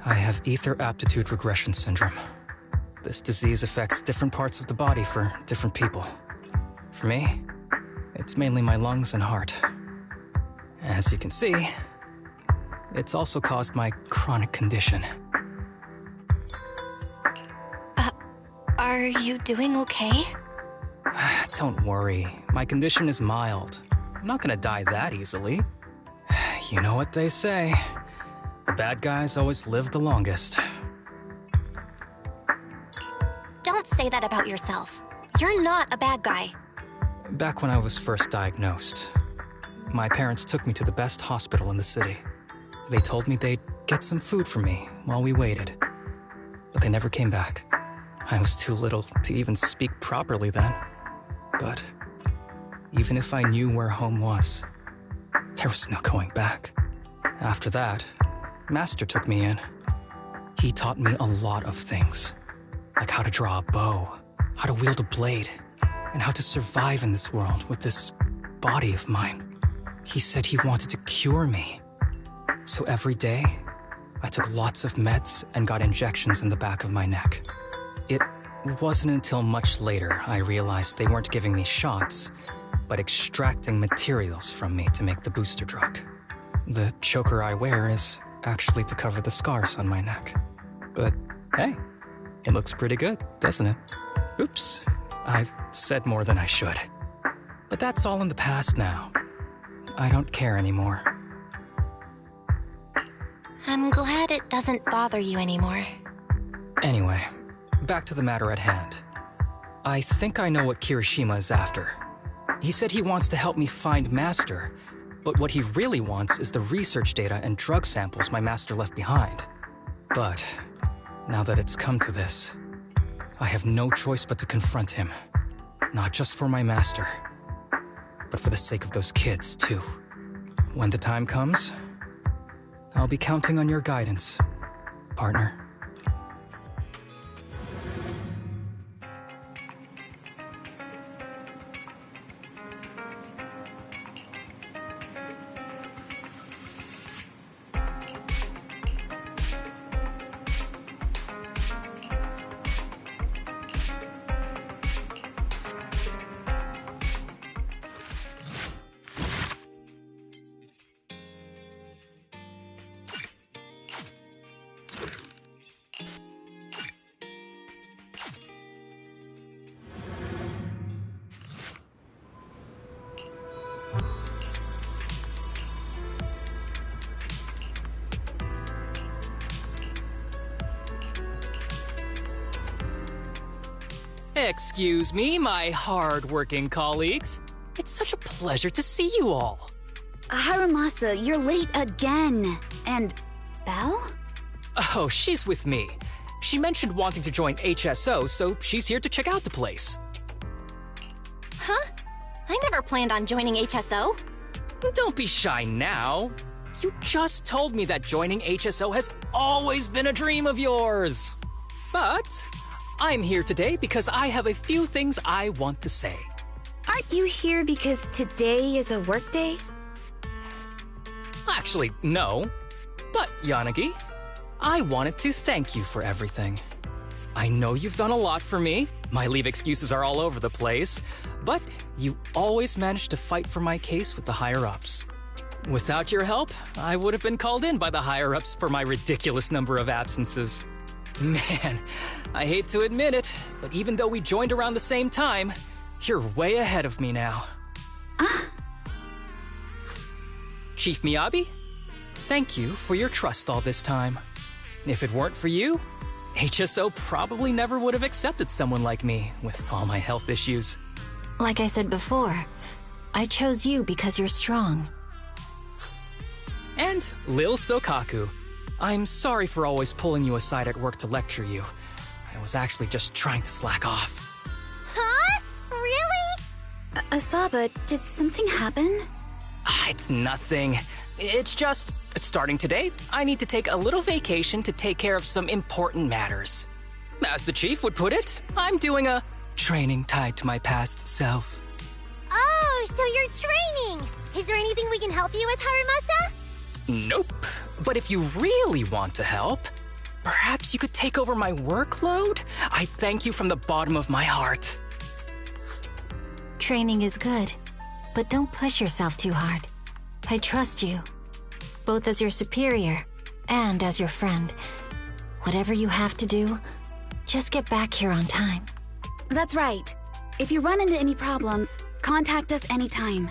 I have ether aptitude regression syndrome. This disease affects different parts of the body for different people. For me, it's mainly my lungs and heart. As you can see, it's also caused my chronic condition. Are you doing okay? Don't worry, my condition is mild. I'm not gonna die that easily. You know what they say. The bad guys always live the longest. Don't say that about yourself. You're not a bad guy. Back when I was first diagnosed, my parents took me to the best hospital in the city. They told me they'd get some food for me while we waited. But they never came back. I was too little to even speak properly then. But even if I knew where home was, there was no going back. After that, Master took me in. He taught me a lot of things, like how to draw a bow, how to wield a blade, and how to survive in this world with this body of mine. He said he wanted to cure me. So every day, I took lots of meds and got injections in the back of my neck. It wasn't until much later I realized they weren't giving me shots, but extracting materials from me to make the booster drug. The choker I wear is actually to cover the scars on my neck. But hey, it looks pretty good, doesn't it? Oops, I've said more than I should. But that's all in the past now. I don't care anymore. I'm glad it doesn't bother you anymore. Anyway, back to the matter at hand. I think I know what Kirishima is after. He said he wants to help me find Master, but what he really wants is the research data and drug samples my master left behind. But now that it's come to this, I have no choice but to confront him. Not just for my master, but for the sake of those kids, too. When the time comes, I'll be counting on your guidance, partner. Excuse me, my hard-working colleagues. It's such a pleasure to see you all. Harumasa, you're late again. And Belle? Oh, she's with me. She mentioned wanting to join HSO, so she's here to check out the place. Huh? I never planned on joining HSO. Don't be shy now. You just told me that joining HSO has always been a dream of yours. But I'm here today because I have a few things I want to say. Aren't you here because today is a work day? Actually, no. But, Yanagi, I wanted to thank you for everything. I know you've done a lot for me. My leave excuses are all over the place, but you always managed to fight for my case with the higher-ups. Without your help, I would have been called in by the higher-ups for my ridiculous number of absences. Man, I hate to admit it, but even though we joined around the same time, you're way ahead of me now. Chief Miyabi, thank you for your trust all this time. If it weren't for you, HSO probably never would have accepted someone like me with all my health issues. Like I said before, I chose you because you're strong. And Lil Sokaku, I'm sorry for always pulling you aside at work to lecture you. I was actually just trying to slack off. Huh? Really? Asaba, did something happen? It's nothing. It's just, starting today, I need to take a little vacation to take care of some important matters. As the chief would put it, I'm doing a training tied to my past self. Oh, so you're training! Is there anything we can help you with, Harumasa? Nope. But if you really want to help, perhaps you could take over my workload? I thank you from the bottom of my heart. Training is good, but don't push yourself too hard. I trust you, both as your superior and as your friend. Whatever you have to do, just get back here on time. That's right. If you run into any problems, contact us anytime.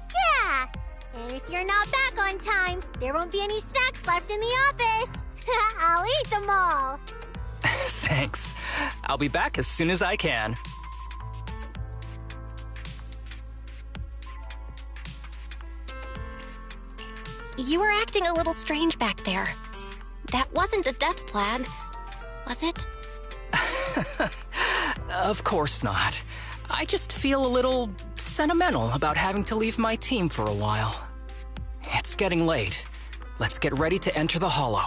Yeah! And if you're not back on time, there won't be any snacks left in the office. I'll eat them all. Thanks. I'll be back as soon as I can. You were acting a little strange back there. That wasn't a death flag, was it? Of course not. I just feel a little sentimental about having to leave my team for a while. It's getting late. Let's get ready to enter the Hollow.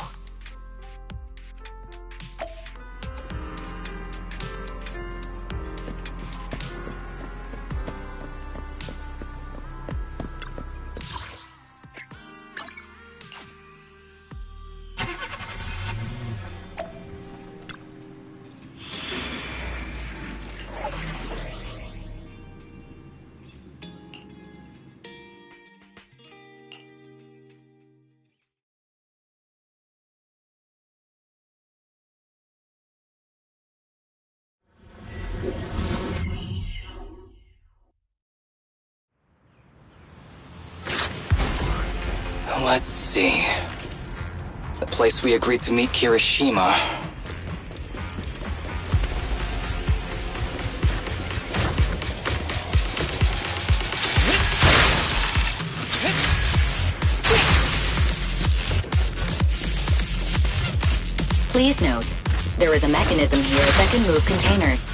Let's see. The place we agreed to meet Kirishima. Please note, there is a mechanism here that can move containers.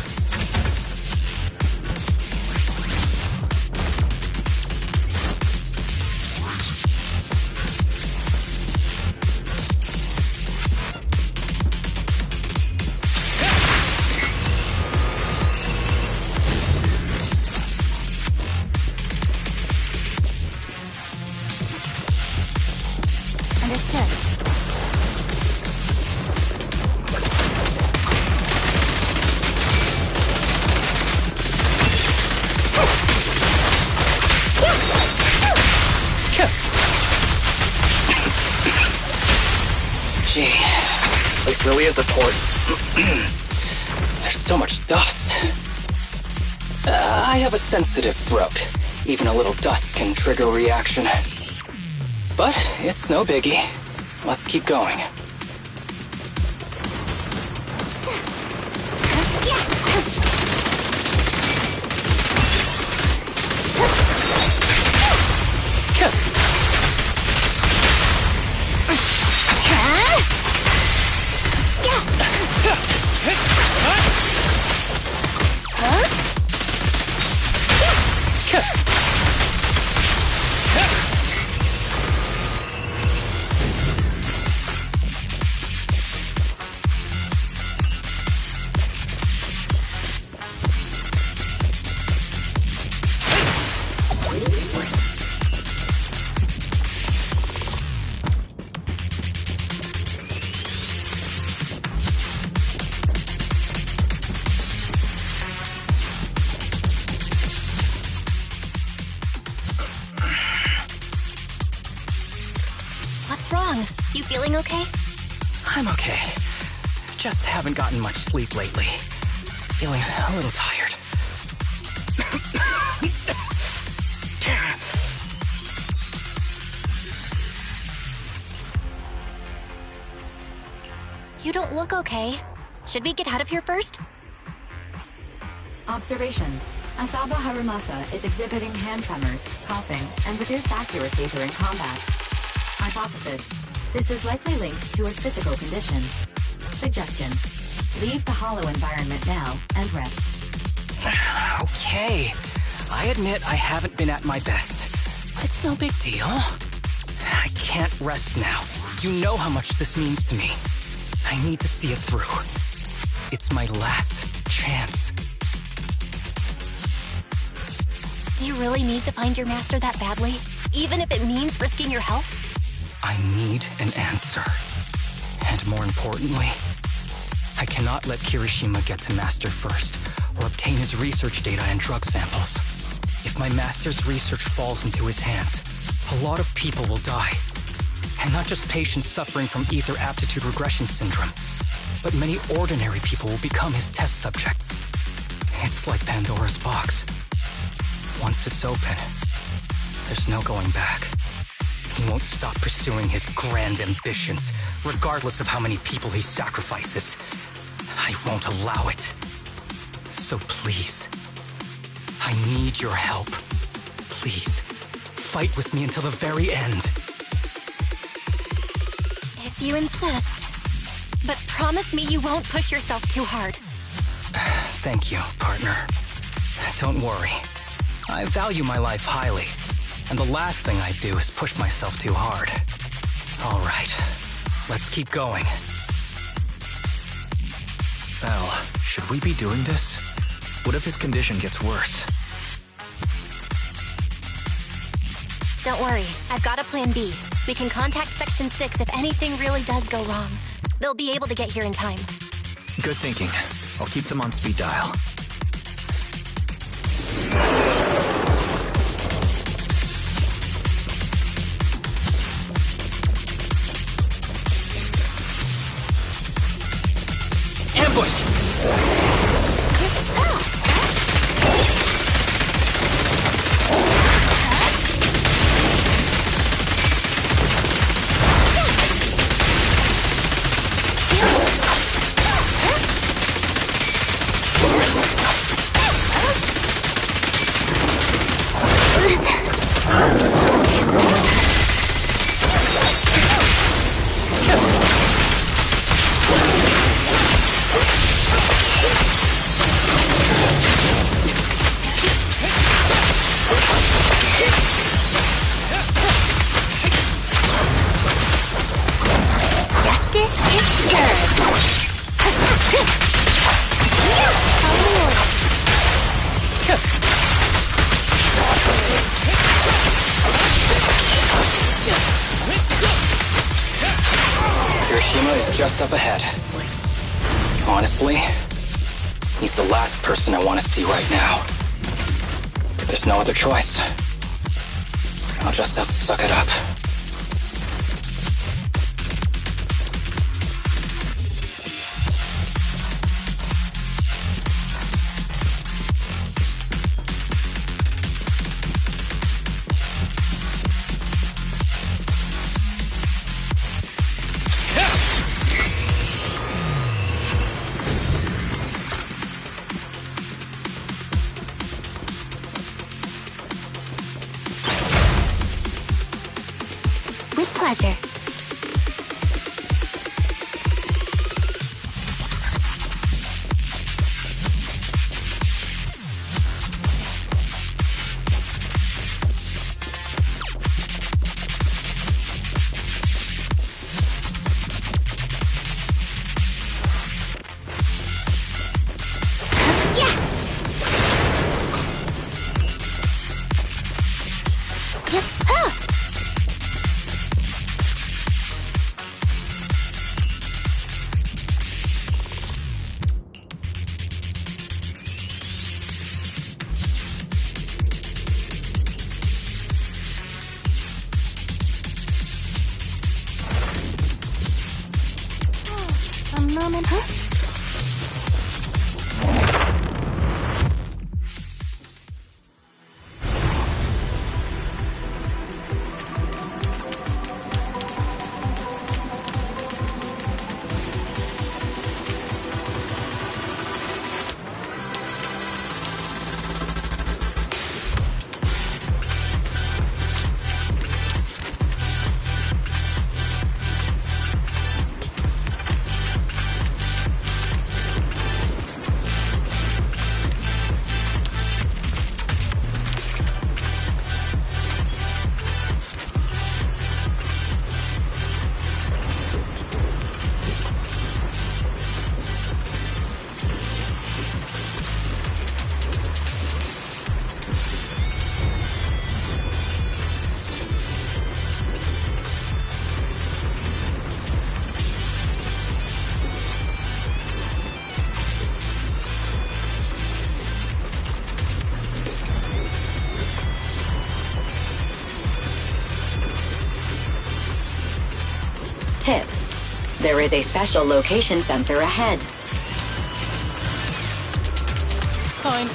Gee, this really is a port. There's so much dust. I have a sensitive throat. Even a little dust can trigger a reaction. But it's no biggie. Let's keep going. feeling okay? I'm okay. Just haven't gotten much sleep lately. Feeling a little tired. You don't look okay. Should we get out of here first? Observation. Asaba Harumasa is exhibiting hand tremors, coughing, and reduced accuracy during combat. Hypothesis. This is likely linked to his physical condition. Suggestion. Leave the hollow environment now and rest. Okay. I admit I haven't been at my best. But it's no big deal. I can't rest now. You know how much this means to me. I need to see it through. It's my last chance. Do you really need to find your master that badly? Even if it means risking your health? I need an answer. And more importantly, I cannot let Kirishima get to Master first, or obtain his research data and drug samples. If my Master's research falls into his hands, a lot of people will die. And not just patients suffering from ether aptitude regression syndrome, but many ordinary people will become his test subjects. It's like Pandora's box. Once it's open, there's no going back. He won't stop pursuing his grand ambitions, regardless of how many people he sacrifices. I won't allow it. So please, I need your help. Please, fight with me until the very end. If you insist. But promise me you won't push yourself too hard. Thank you, partner. Don't worry. I value my life highly, and the last thing I do is push myself too hard. All right, let's keep going. Belle, should we be doing this? What if his condition gets worse? Don't worry, I've got a plan B. We can contact Section 6 if anything really does go wrong. They'll be able to get here in time. Good thinking. I'll keep them on speed dial. Ambush! Just up ahead. Honestly, he's the last person I want to see right now. But there's no other choice. I'll just have to suck it up. Pleasure. There is a special location sensor ahead. Fine.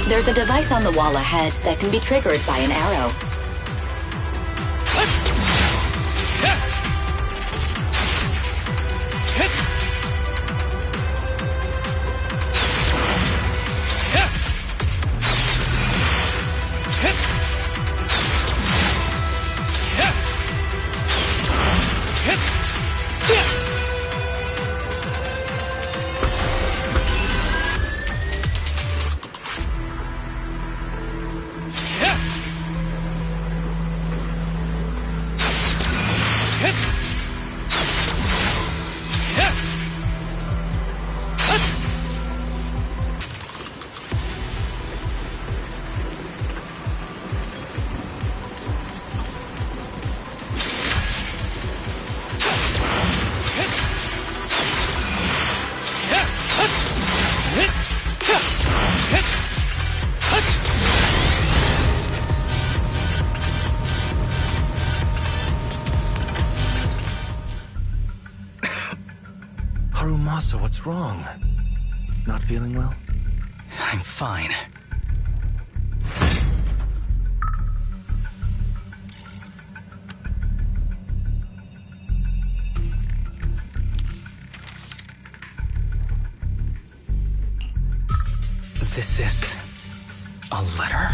There's a device on the wall ahead that can be triggered by an arrow. Harumasa, what's wrong? Not feeling well? I'm fine. This is a letter?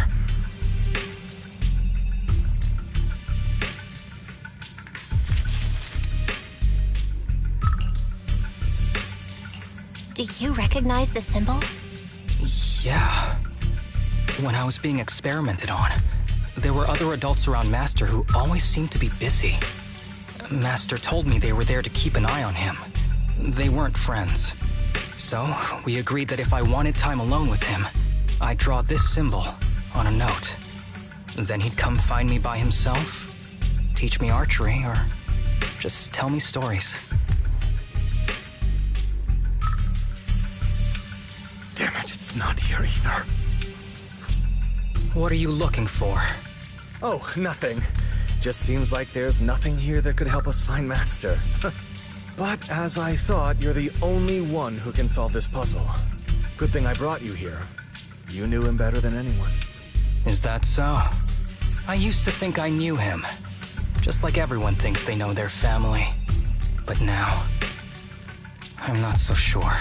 Do you recognize the symbol? Yeah. When I was being experimented on, there were other adults around Master who always seemed to be busy. Master told me they were there to keep an eye on him. They weren't friends. So, we agreed that if I wanted time alone with him, I'd draw this symbol on a note. Then he'd come find me by himself, teach me archery, or just tell me stories. Damn it, it's not here either. What are you looking for? Oh, nothing. Just seems like there's nothing here that could help us find Master. But as I thought, you're the only one who can solve this puzzle. Good thing I brought you here. You knew him better than anyone. Is that so? I used to think I knew him. Just like everyone thinks they know their family. But now, I'm not so sure.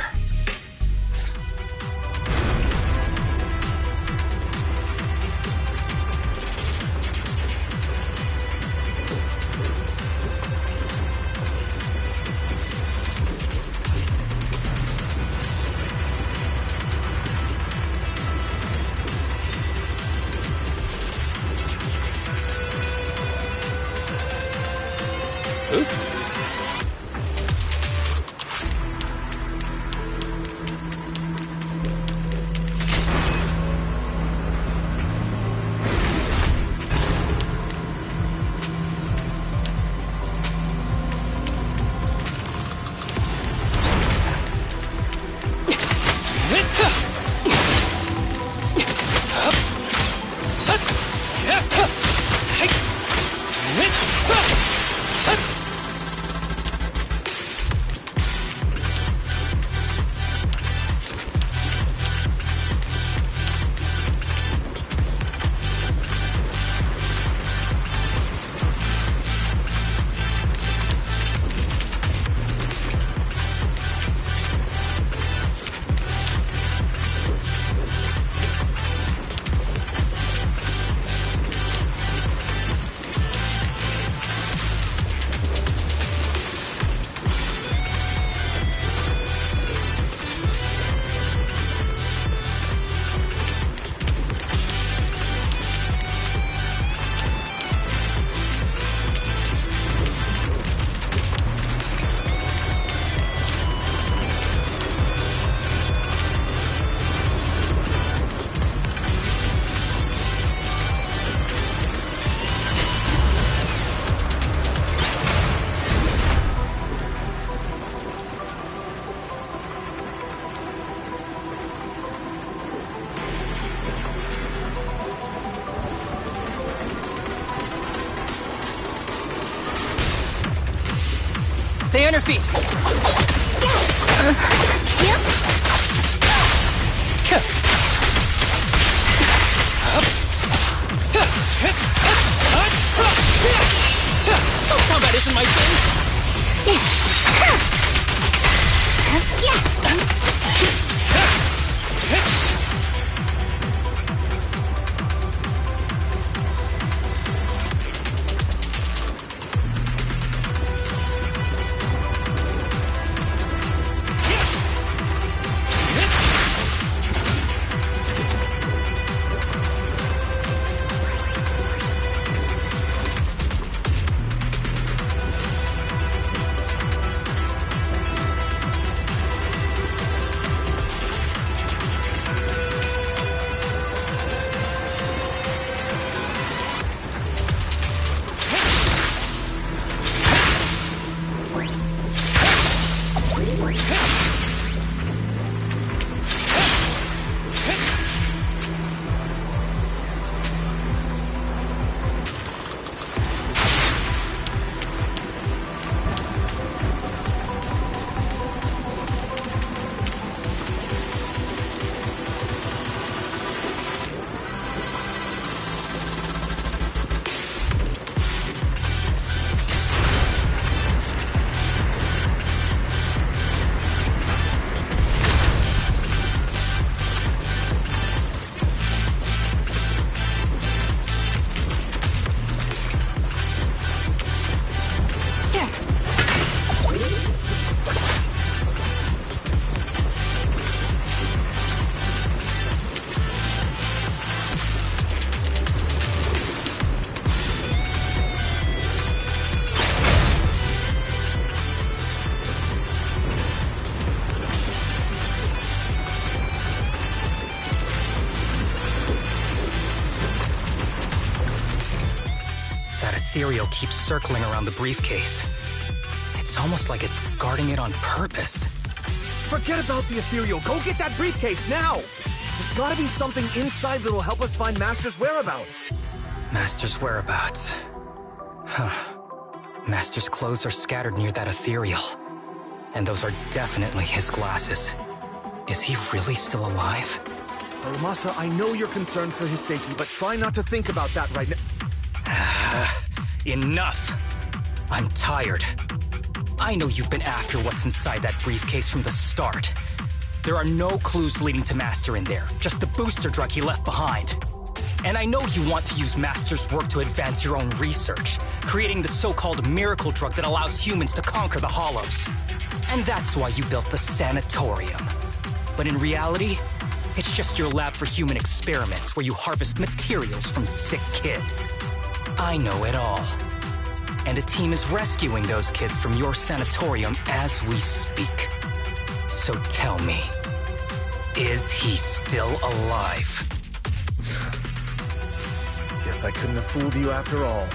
on your feet. Combat isn't my thing. Ethereal keeps circling around the briefcase. It's almost like it's guarding it on purpose. Forget about the ethereal. Go get that briefcase now! There's gotta be something inside that'll help us find Master's whereabouts. Master's whereabouts. Huh. Master's clothes are scattered near that ethereal. And those are definitely his glasses. Is he really still alive? Harumasa, I know you're concerned for his safety, but try not to think about that right now. Enough! I'm tired. I know you've been after what's inside that briefcase from the start. There are no clues leading to Master in there, just the booster drug he left behind. And I know you want to use Master's work to advance your own research, creating the so-called miracle drug that allows humans to conquer the Hollows. And that's why you built the sanatorium. But in reality, it's just your lab for human experiments where you harvest materials from sick kids. I know it all. And a team is rescuing those kids from your sanatorium as we speak. So tell me, is he still alive? Guess I couldn't have fooled you after all.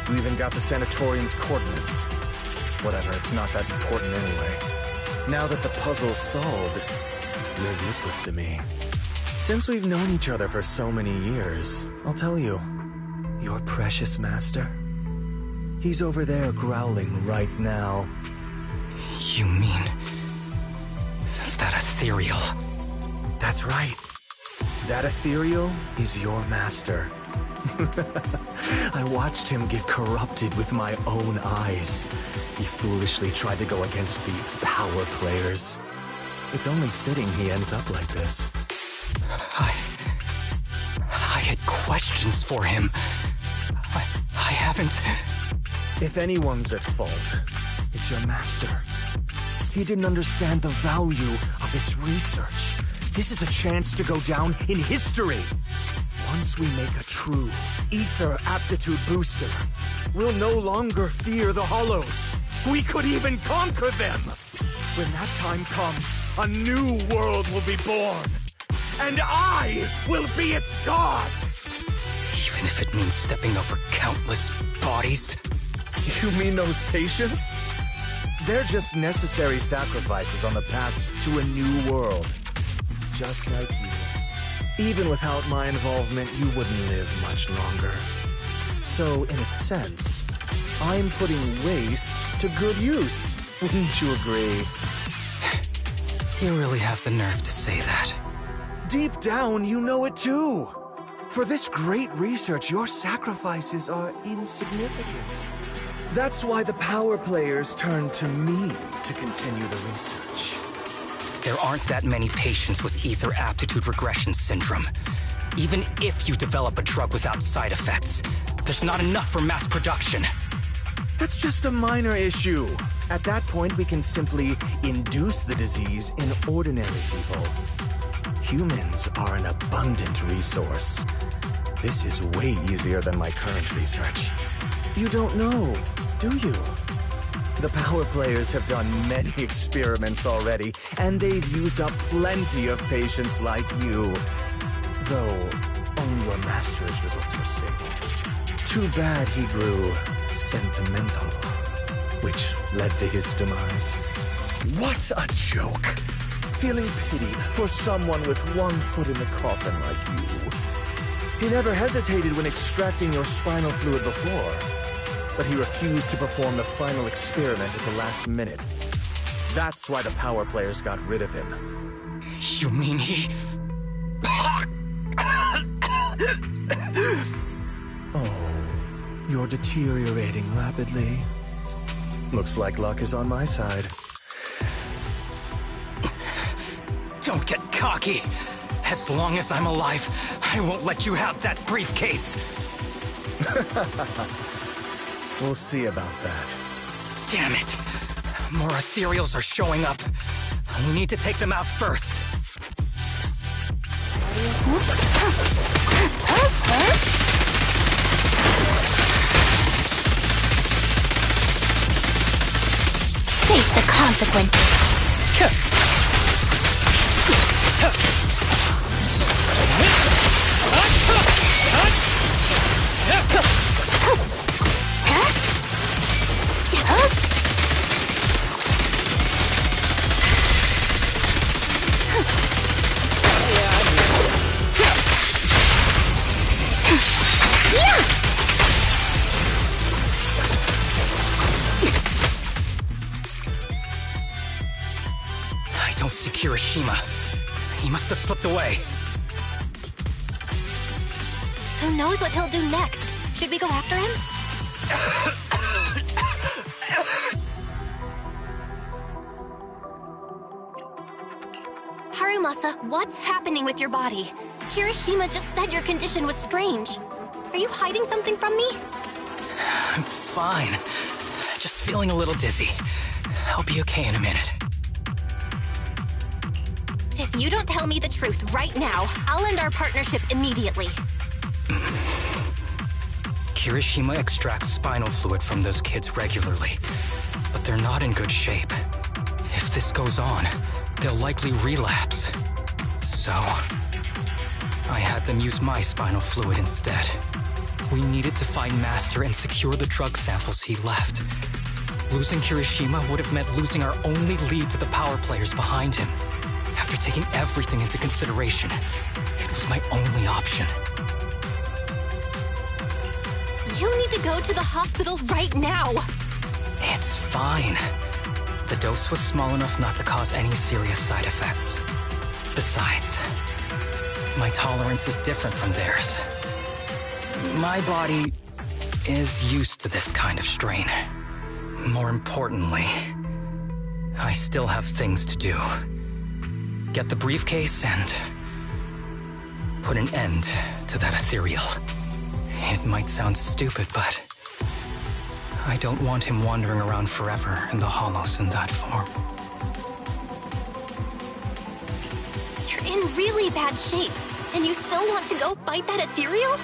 You even got the sanatorium's coordinates. Whatever, it's not that important anyway. Now that the puzzle's solved, you're useless to me. Since we've known each other for so many years, I'll tell you. Your precious master? He's over there growling right now. You mean... that ethereal? That's right. That ethereal is your master. I watched him get corrupted with my own eyes. He foolishly tried to go against the power players. It's only fitting he ends up like this. I had questions for him. I haven't... If anyone's at fault, it's your master. He didn't understand the value of this research. This is a chance to go down in history. Once we make a true ether aptitude booster, we'll no longer fear the Hollows. We could even conquer them. When that time comes, a new world will be born. And I will be its god! Even if it means stepping over countless bodies? You mean those patients? They're just necessary sacrifices on the path to a new world. Just like you. Even without my involvement, you wouldn't live much longer. So, in a sense, I'm putting waste to good use. Wouldn't you agree? You really have the nerve to say that. Deep down, you know it too. For this great research, your sacrifices are insignificant. That's why the power players turn to me to continue the research. There aren't that many patients with ether aptitude regression syndrome. Even if you develop a drug without side effects, there's not enough for mass production. That's just a minor issue. At that point, we can simply induce the disease in ordinary people. Humans are an abundant resource. This is way easier than my current research. You don't know, do you? The power players have done many experiments already, and they've used up plenty of patients like you. Though, only your master's results were stable. Too bad he grew sentimental, which led to his demise. What a joke! Feeling pity for someone with one foot in the coffin like you. He never hesitated when extracting your spinal fluid before, but he refused to perform the final experiment at the last minute. That's why the power players got rid of him. You mean he... Oh, you're deteriorating rapidly. Looks like luck is on my side. Don't get cocky. As long as I'm alive, I won't let you have that briefcase. We'll see about that. Damn it. More ethereals are showing up. We need to take them out first. Face the consequences. I don't see Kirishima. He must have slipped away. Who knows what he'll do next? Should we go after him? Harumasa, what's happening with your body? Kirishima just said your condition was strange. Are you hiding something from me? I'm fine. Just feeling a little dizzy. I'll be okay in a minute. If you don't tell me the truth right now, I'll end our partnership immediately. Kirishima extracts spinal fluid from those kids regularly, but they're not in good shape. If this goes on, they'll likely relapse. So, I had them use my spinal fluid instead. We needed to find Master and secure the drug samples he left. Losing Kirishima would have meant losing our only lead to the power players behind him. After taking everything into consideration, it was my only option. You need to go to the hospital right now! It's fine. The dose was small enough not to cause any serious side effects. Besides, my tolerance is different from theirs. My body is used to this kind of strain. More importantly, I still have things to do. Get the briefcase and put an end to that ethereal. It might sound stupid, but I don't want him wandering around forever in the hollows in that form. You're in really bad shape, and you still want to go fight that ethereal?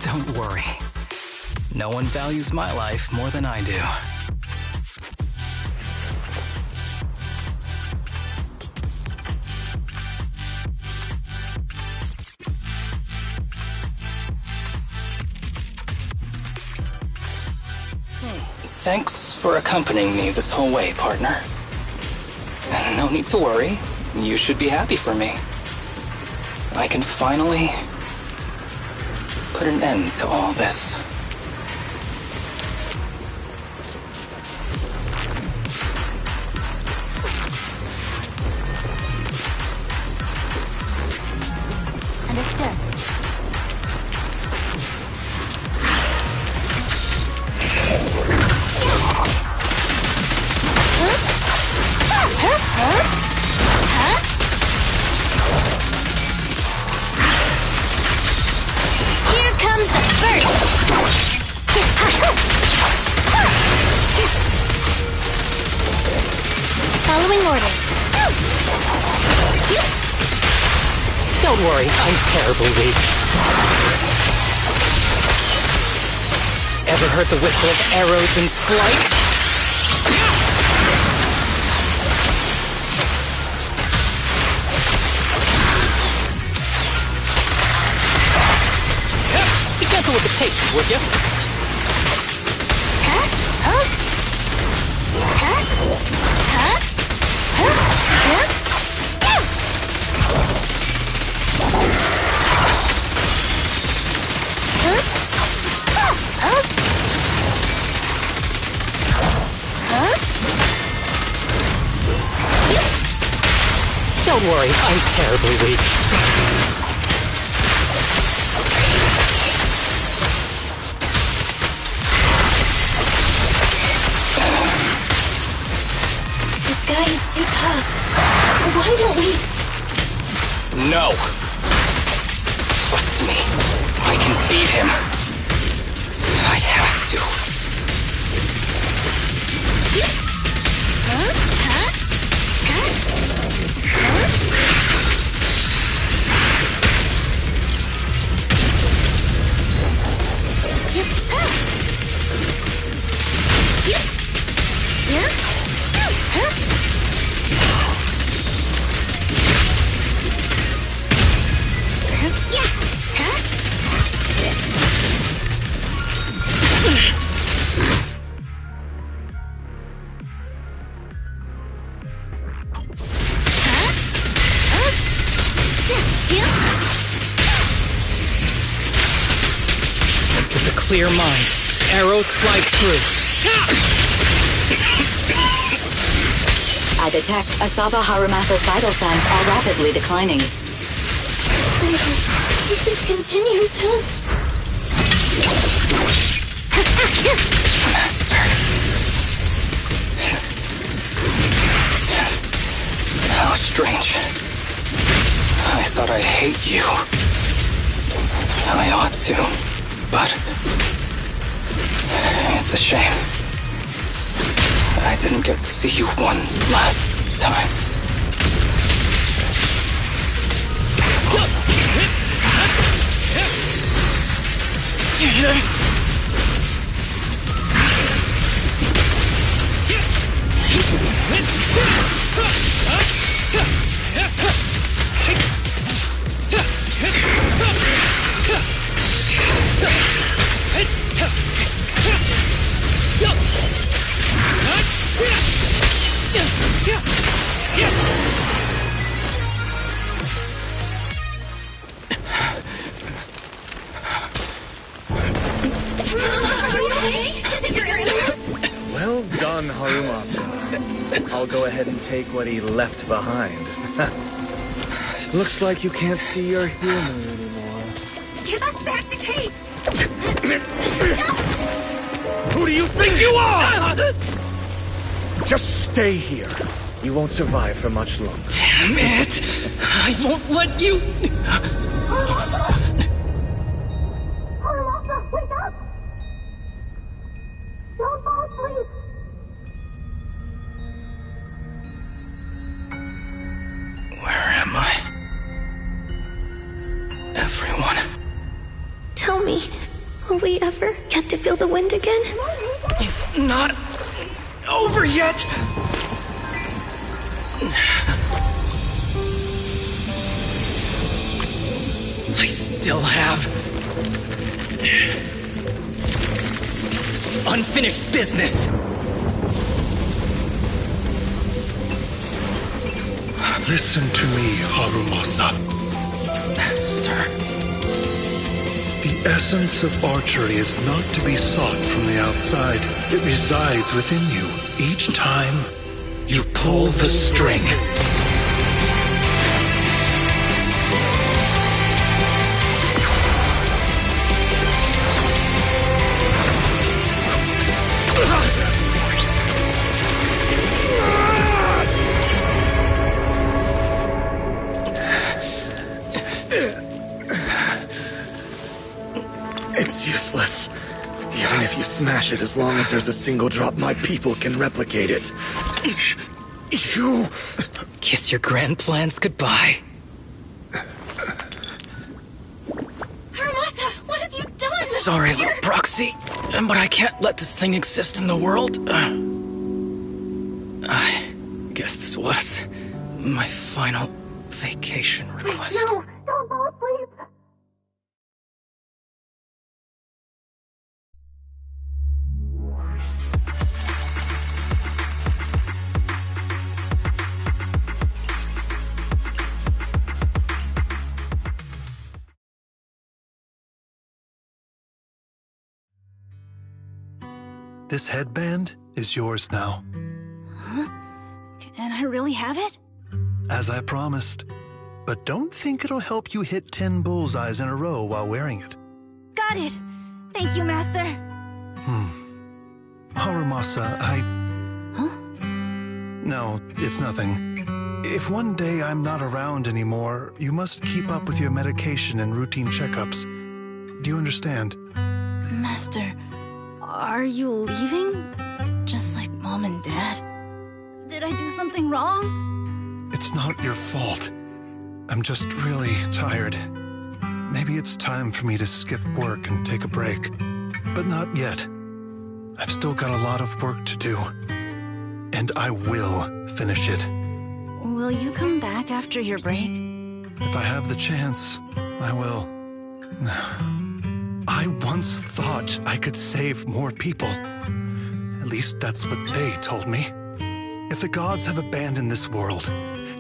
Don't worry. No one values my life more than I do. Thanks for accompanying me this whole way, partner. No need to worry. You should be happy for me. I can finally put an end to all this. shelter. Here comes the burst! Following orders. Don't worry, I'm terribly weak. Ever heard the whistle of arrows in flight? Be gentle with the pace, would you? Don't worry, I'm terribly weak. This guy is too tough. Why don't we... No! Trust me, I can beat him. I have to. With a clear mind, arrows fly through. I detect Asaba Harumasa's vital signs are rapidly declining. If this continues, Master. How strange. I thought I'd hate you. I ought to, but it's a shame. I didn't get to see you one last time. Well done, Harumasa. I'll go ahead and take what he left behind. Looks like you can't see your humor anymore. Give us back the cake! Who do you think you are? Just stay here. You won't survive for much longer. Damn it! I won't let you... Harumasa, wake up! Don't fall asleep! Where am I? Everyone. Tell me, will we ever get to feel the wind again? It's not over yet! I still have unfinished business. Listen to me, Harumasa. Master. The essence of archery is not to be sought from the outside. It resides within you. Each time you pull the string. It's useless. Even if you smash it, as long as there's a single drop, my people can replicate it. You... Kiss your grand plans goodbye. Harumasa, what have you done? Sorry, little proxy, but I can't let this thing exist in the world. I guess this was my final vacation request. No, don't fall asleep. This headband is yours now. Huh? Can I really have it? As I promised. But don't think it'll help you hit 10 bullseyes in a row while wearing it. Got it! Thank you, Master! Harumasa, Huh? No, it's nothing. If one day I'm not around anymore, you must keep up with your medication and routine checkups. Do you understand? Master, are you leaving? Just like Mom and Dad? Did I do something wrong? It's not your fault. I'm just really tired. Maybe it's time for me to skip work and take a break. But not yet. I've still got a lot of work to do. And I will finish it. Will you come back after your break? If I have the chance, I will. I once thought I could save more people. At least that's what they told me. If the gods have abandoned this world,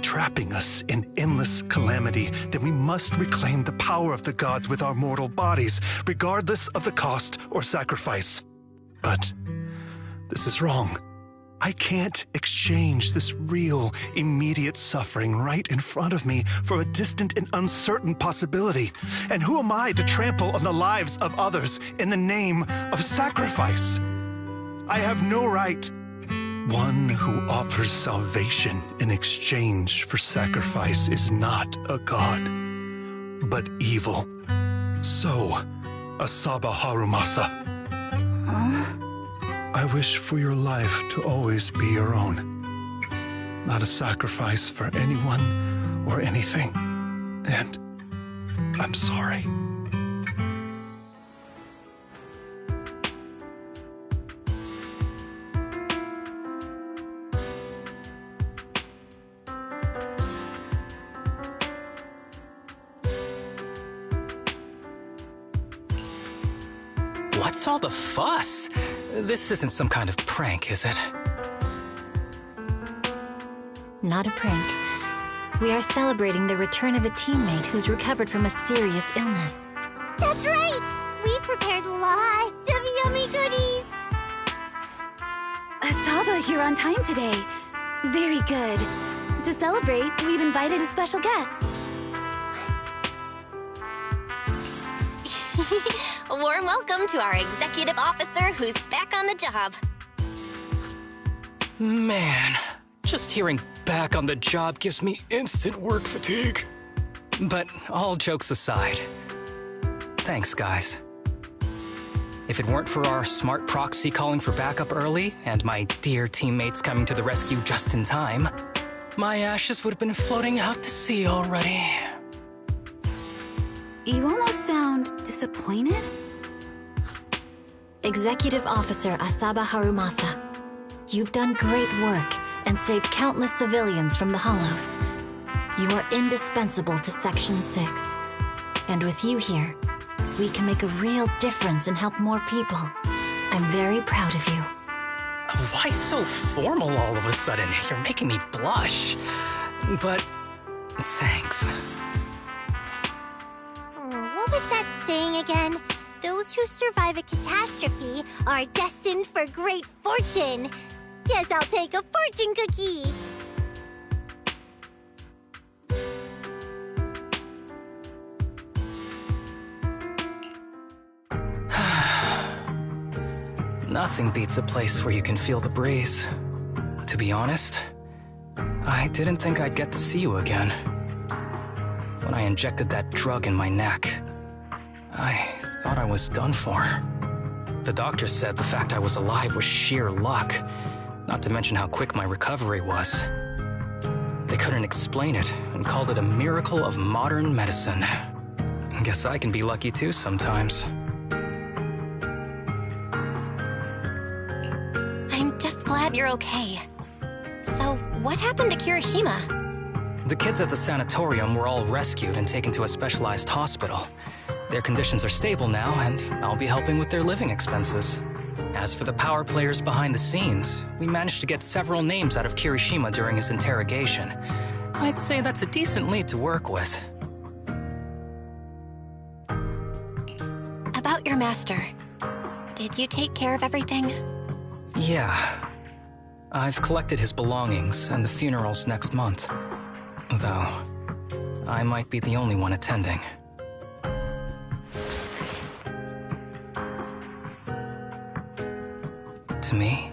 trapping us in endless calamity, then we must reclaim the power of the gods with our mortal bodies, regardless of the cost or sacrifice. But this is wrong. I can't exchange this real, immediate suffering right in front of me for a distant and uncertain possibility. And who am I to trample on the lives of others in the name of sacrifice? I have no right. One who offers salvation in exchange for sacrifice is not a god, but evil. So, Asaba Harumasa. Huh? I wish for your life to always be your own. Not a sacrifice for anyone or anything. And I'm sorry. What's all the fuss? This isn't some kind of prank, is it? Not a prank. We are celebrating the return of a teammate who's recovered from a serious illness. That's right! We've prepared lots of yummy goodies! Asaba, you're on time today. Very good. To celebrate, we've invited a special guest. A warm welcome to our executive officer who's back on the job. Man, just hearing back on the job gives me instant work fatigue. But all jokes aside, thanks, guys. If it weren't for our smart proxy calling for backup early and my dear teammates coming to the rescue just in time, my ashes would have been floating out to sea already. You almost sound disappointed? Executive Officer Asaba Harumasa, you've done great work and saved countless civilians from the Hollows. You are indispensable to Section 6. And with you here, we can make a real difference and help more people. I'm very proud of you. Why so formal all of a sudden? You're making me blush. But thanks. What was that saying again? Those who survive a catastrophe are destined for great fortune. Guess I'll take a fortune cookie. Nothing beats a place where you can feel the breeze. To be honest, I didn't think I'd get to see you again. When I injected that drug in my neck, I thought I was done for. The doctor said the fact I was alive was sheer luck, not to mention how quick my recovery was. They couldn't explain it and called it a miracle of modern medicine. Guess I can be lucky too sometimes. I'm just glad you're okay. So, what happened to Kirishima? The kids at the sanatorium were all rescued and taken to a specialized hospital. Their conditions are stable now, and I'll be helping with their living expenses. As for the power players behind the scenes, we managed to get several names out of Kirishima during his interrogation. I'd say that's a decent lead to work with. About your master. Did you take care of everything? Yeah. I've collected his belongings and the funeral's next month. Though, I might be the only one attending. To me,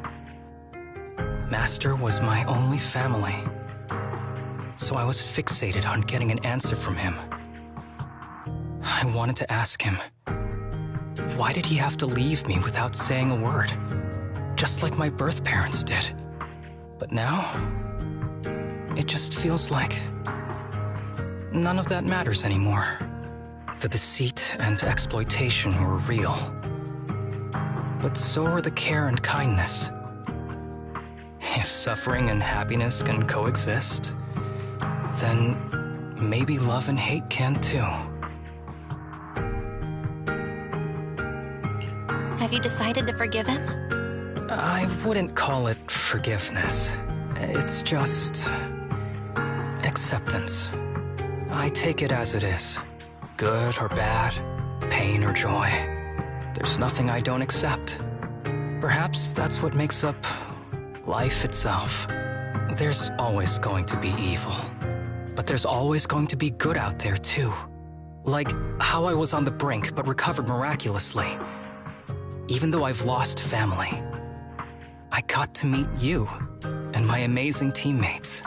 Master was my only family. So I was fixated on getting an answer from him. I wanted to ask him, why did he have to leave me without saying a word? Just like my birth parents did. But now, it just feels like none of that matters anymore. The deceit and exploitation were real. But so are the care and kindness. If suffering and happiness can coexist, then maybe love and hate can too. Have you decided to forgive him? I wouldn't call it forgiveness. It's just acceptance. I take it as it is, good or bad, pain or joy. There's nothing I don't accept. Perhaps that's what makes up life itself. There's always going to be evil, but there's always going to be good out there too. Like how I was on the brink but recovered miraculously. Even though I've lost family, I got to meet you and my amazing teammates.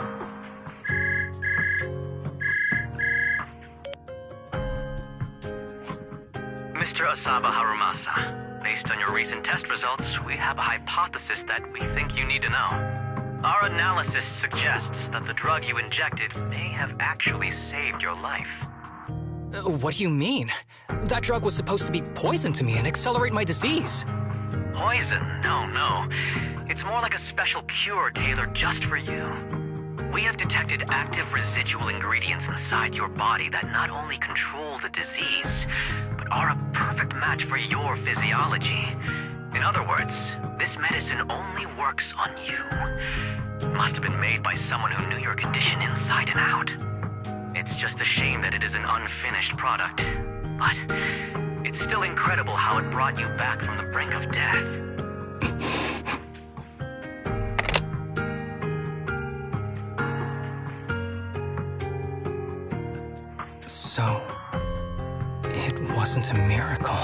Mr. Asaba Harumasa, based on your recent test results, we have a hypothesis that we think you need to know. Our analysis suggests that the drug you injected may have actually saved your life. What do you mean? That drug was supposed to be poison to me and accelerate my disease. Poison? No. It's more like a special cure tailored just for you. We have detected active residual ingredients inside your body that not only control the disease, but are a perfect match for your physiology. In other words, this medicine only works on you. Must have been made by someone who knew your condition inside and out. It's just a shame that it is an unfinished product. But it's still incredible how it brought you back from the brink of death. So, it wasn't a miracle.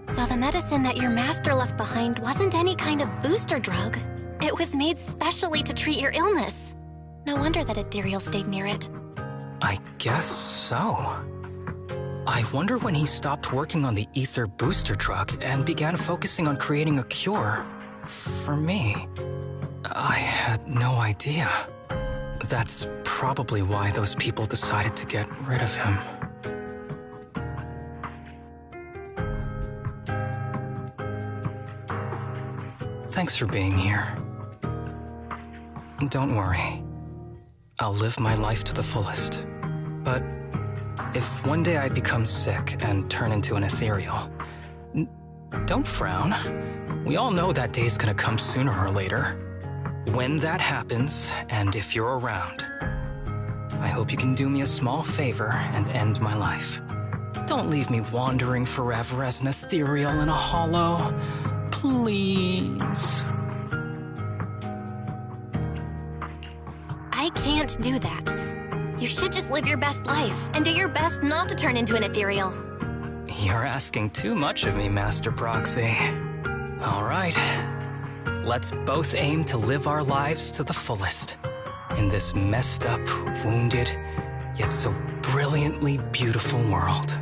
So the medicine that your master left behind wasn't any kind of booster drug. It was made specially to treat your illness. No wonder that Ethereal stayed near it. I guess so. I wonder when he stopped working on the ether booster drug and began focusing on creating a cure for me. I had no idea. That's probably why those people decided to get rid of him. Thanks for being here. Don't worry. I'll live my life to the fullest. But if one day I become sick and turn into an ethereal, don't frown. We all know that day's gonna come sooner or later. When that happens, and if you're around, I hope you can do me a small favor and end my life. Don't leave me wandering forever as an ethereal in a hollow. Please. I can't do that. You should just live your best life and do your best not to turn into an ethereal. You're asking too much of me, Master Proxy. All right. Let's both aim to live our lives to the fullest in this messed up, wounded, yet that so brilliantly beautiful world.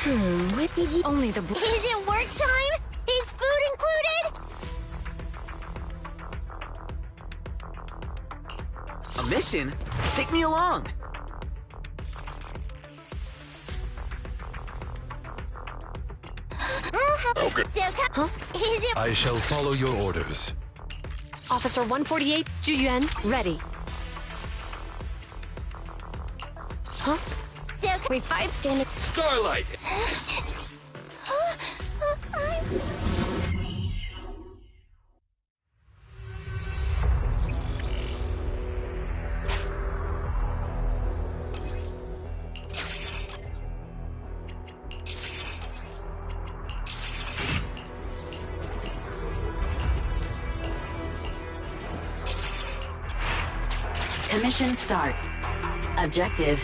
What did you... Only the... Is it work time? Is food included? A mission? Take me along. Okay. So, is it... I shall follow your orders. Officer 148, Juyuan, ready. Huh? So, we fight standing... Starlight! I'm sorry. Commission start. Objective.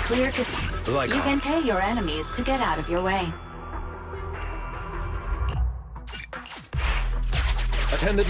Clear. Like you can pay your enemies to get out of your way. Attended.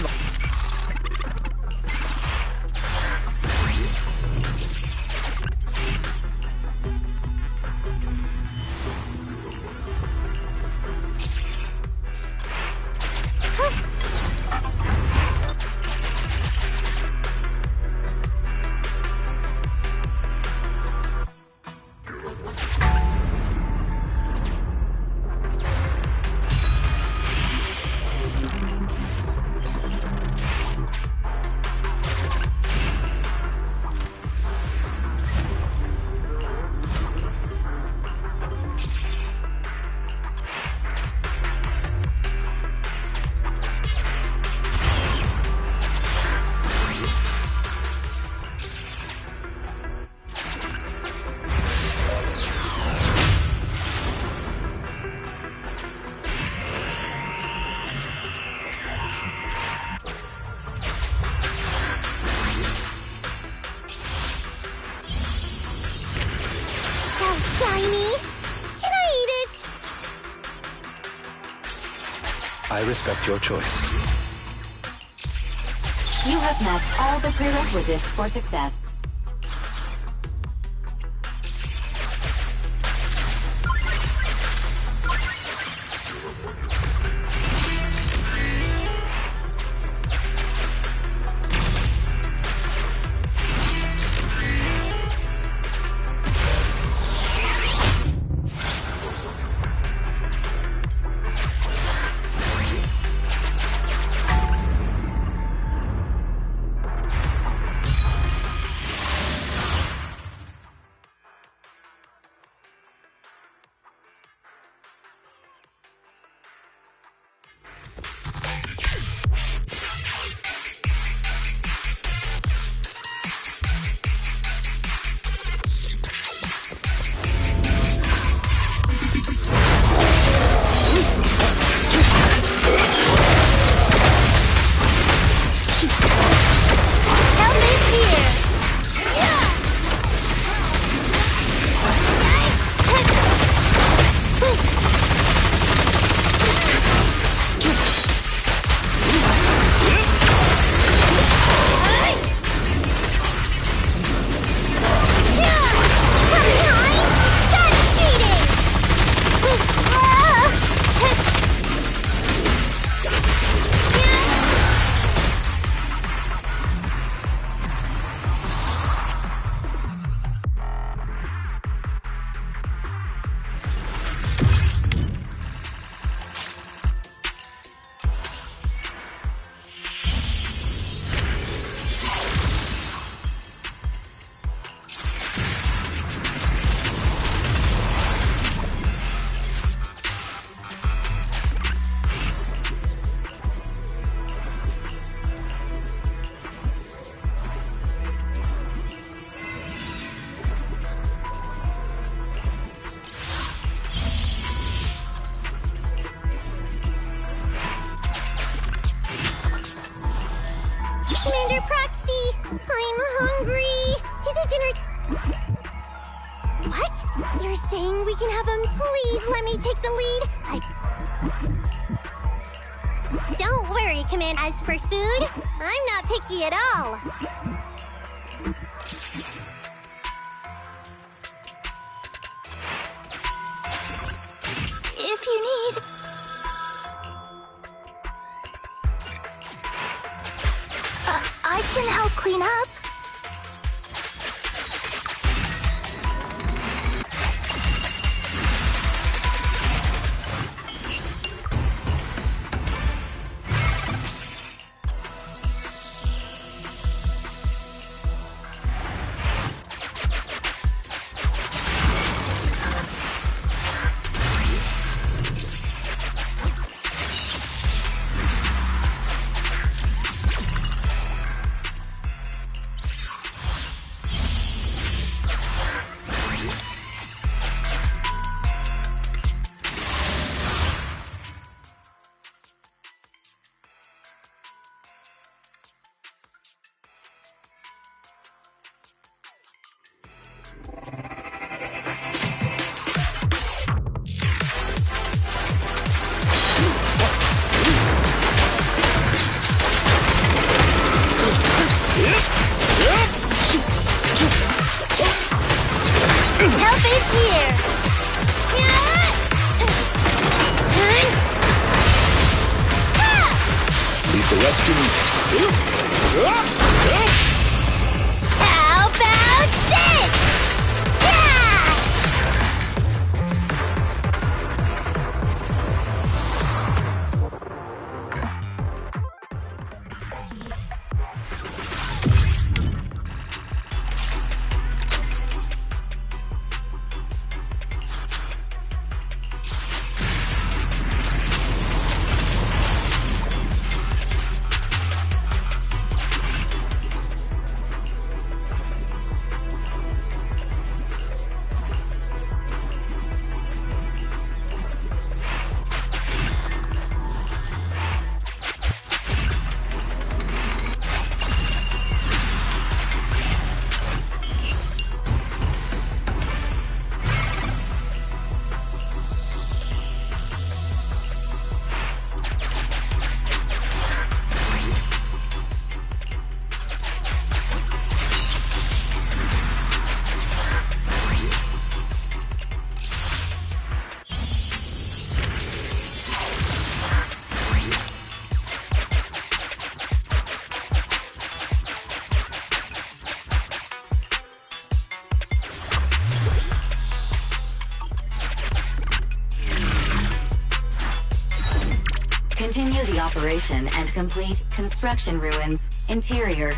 Shiny! Can I eat it? I respect your choice. You have met all the prerequisites for success. Commander Proxy! I'm hungry! Is it dinner What? You're saying we can have him? Please let me take the lead? Don't worry, Commander. As for food, I'm not picky at all. can help clean up. Help is here! Leave the rest to me. How about this? Continue the operation and complete construction ruins. Interior.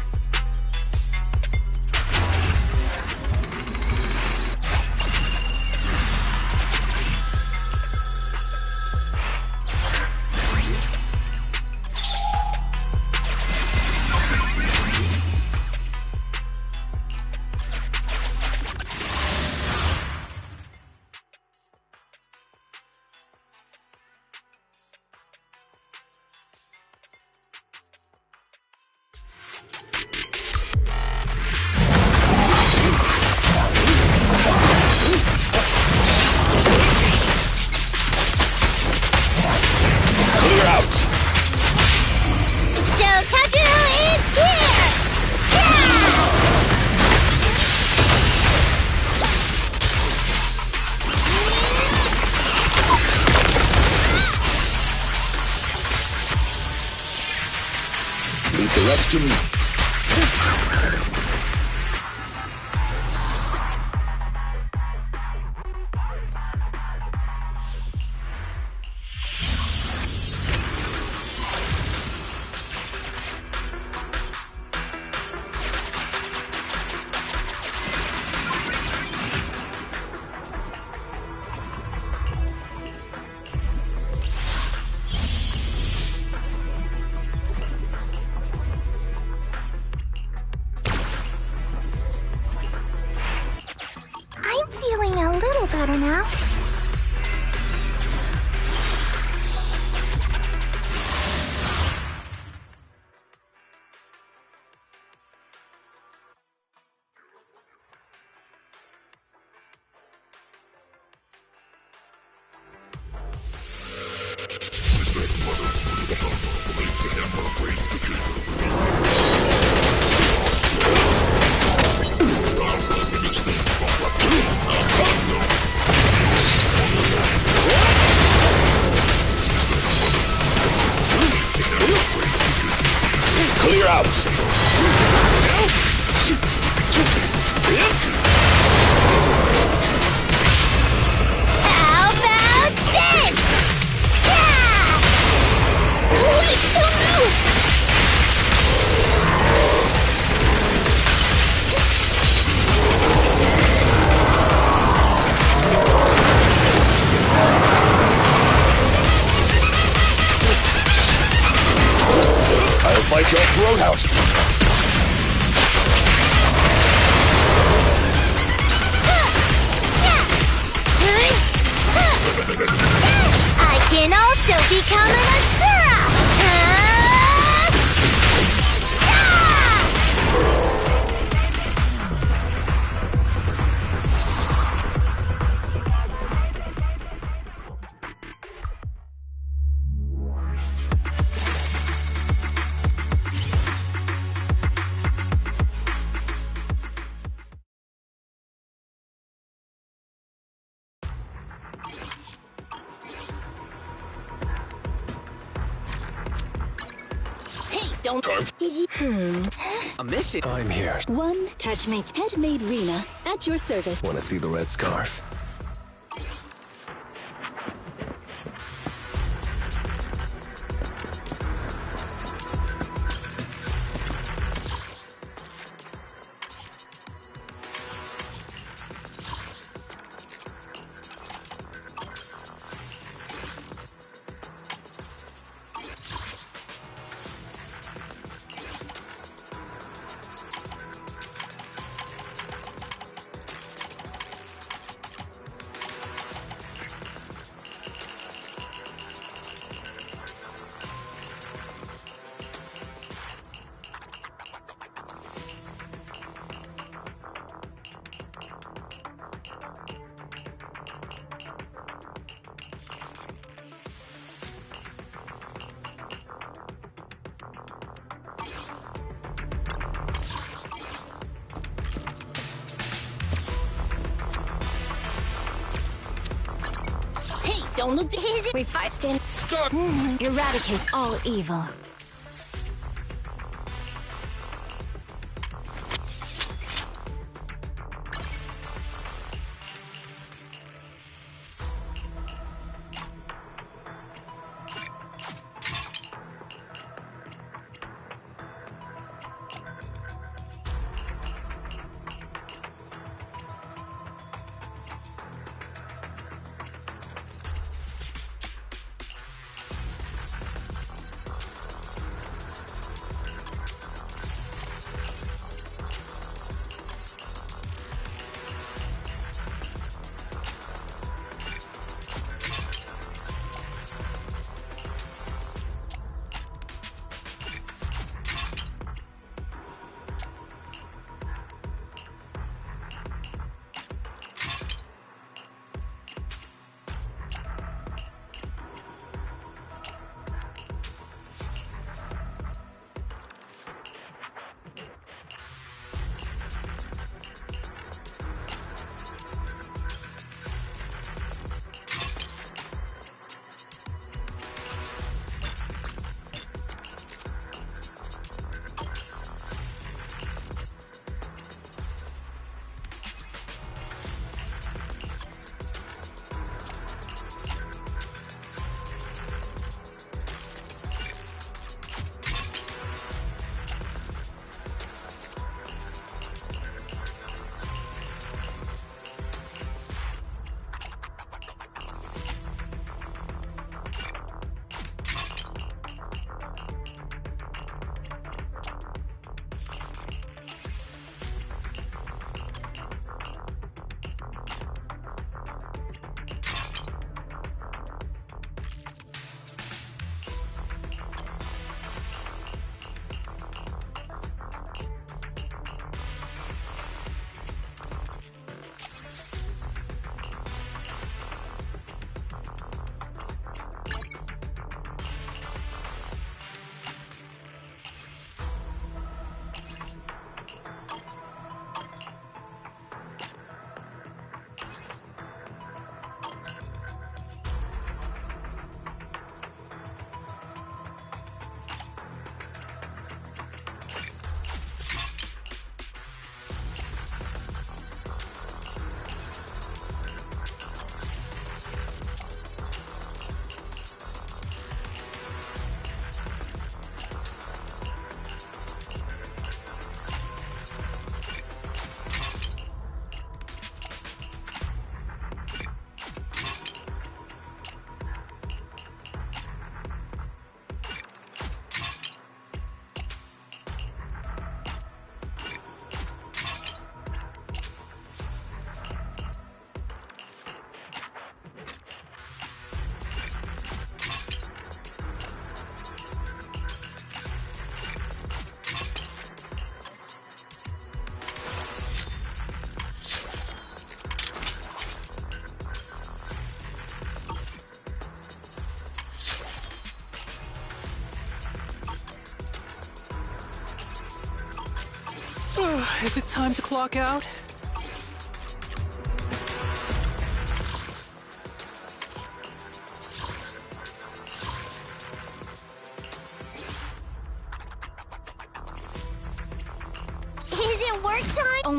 Leave the rest to me. Feeling a little better now. Clear out! don't... Did you... A mission? I'm here. One touchmate. Headmaid Rena, at your service. Want to see the red scarf? Don't look to his... We fight stand... Stop! Eradicate all evil. Is it time to clock out?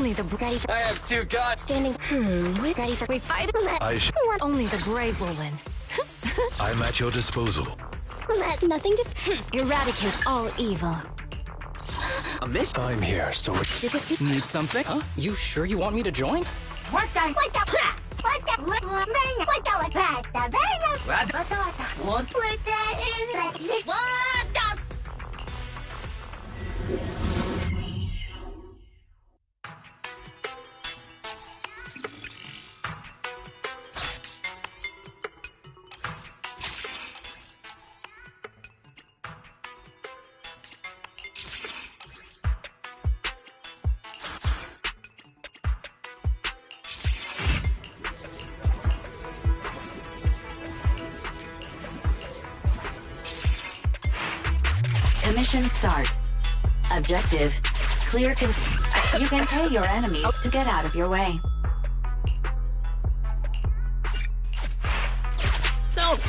Only the ready for. I have two gods. Standing. Ready for. We fight. Only the brave will win. I'm at your disposal. Let nothing to Eradicate all evil. A mission? I'm here, so it... Need something? Huh? You sure you want me to join? Mission start. Objective. Clear You can pay your enemies to get out of your way. Don't...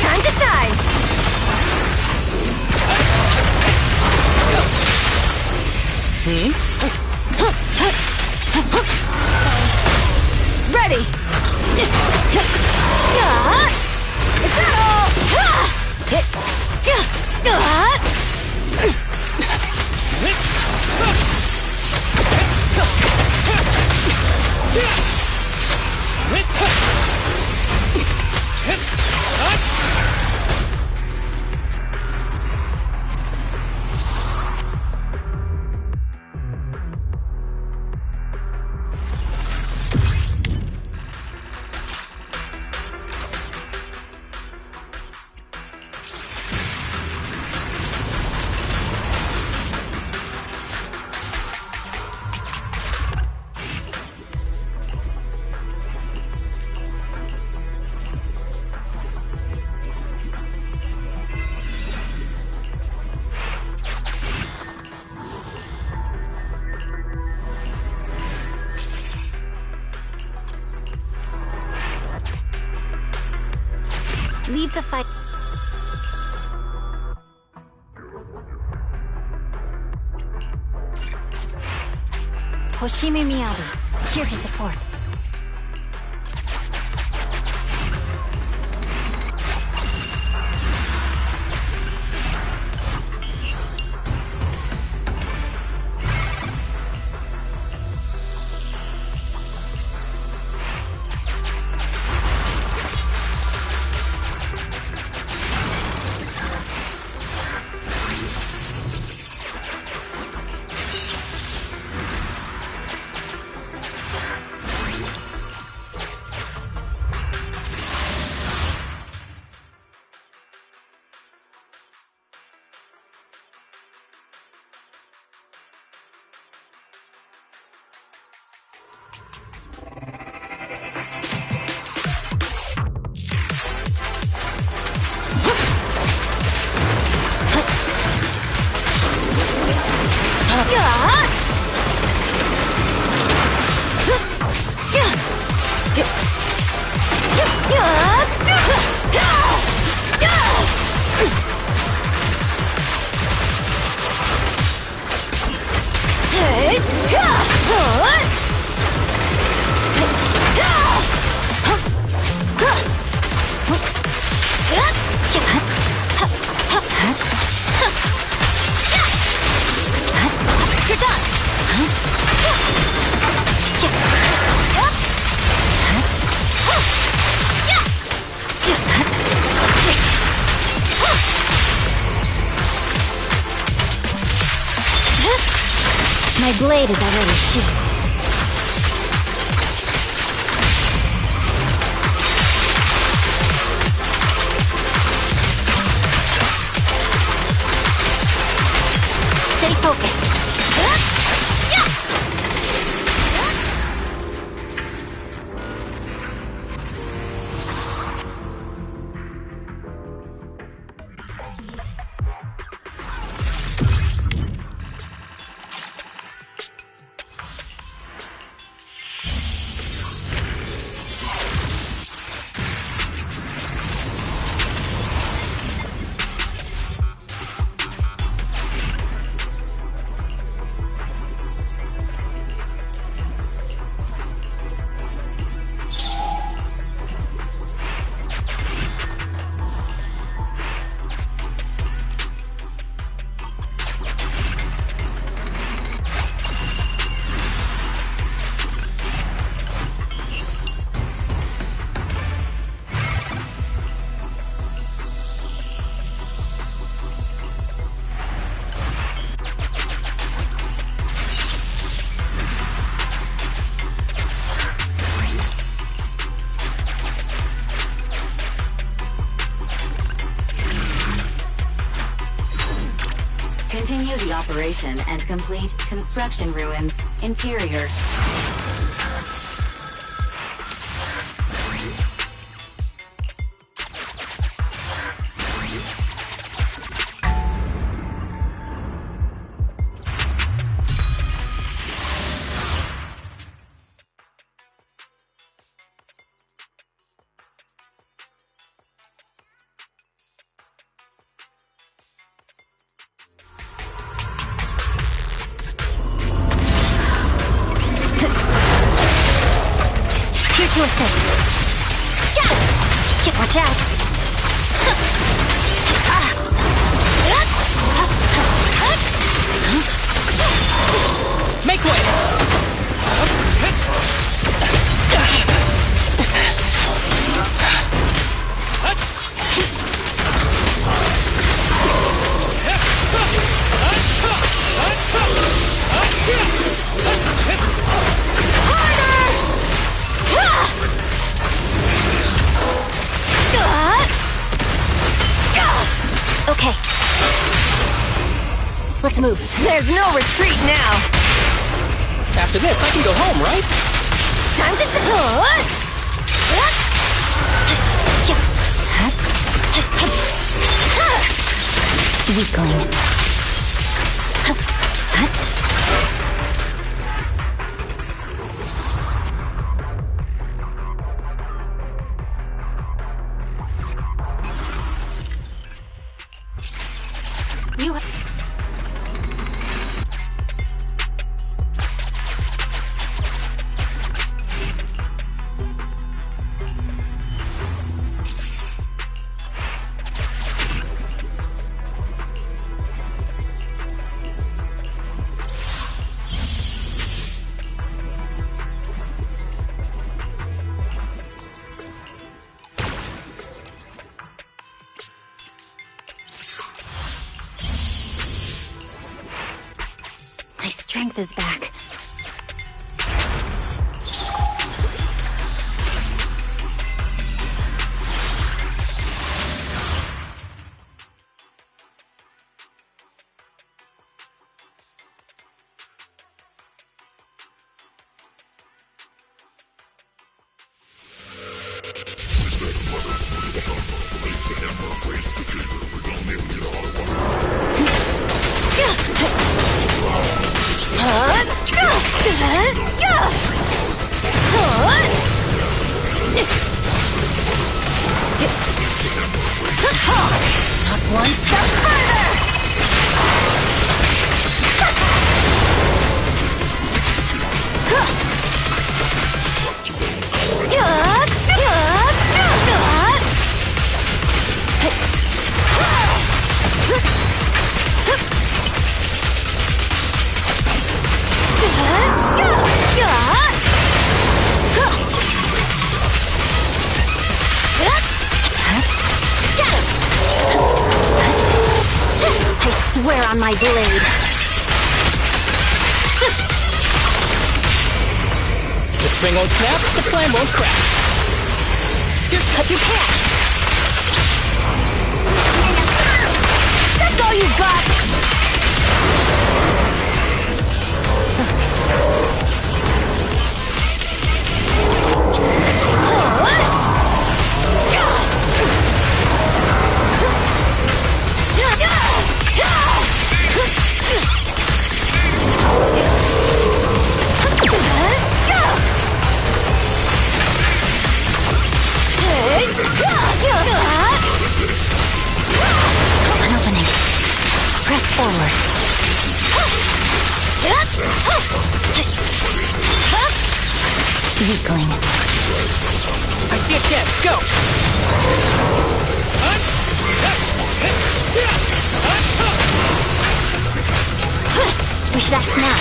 Time to shine! Ready! Leave the fight. Hoshimi Miyabi, here to support. blade is already sheathed. Stay focused. Continue the operation and complete construction ruins. Interior. To assist. Yeah, watch out. Make way. Okay. Let's move. There's no retreat now. After this, I can go home, right? Time to Weakling. You. My strength is back. Not one step further! I swear on my blade. Spring won't snap, the plan won't crack. Here, cut your path. That's all you got! An opening. Press forward. Weakling. I see a chance. Go! We should act now.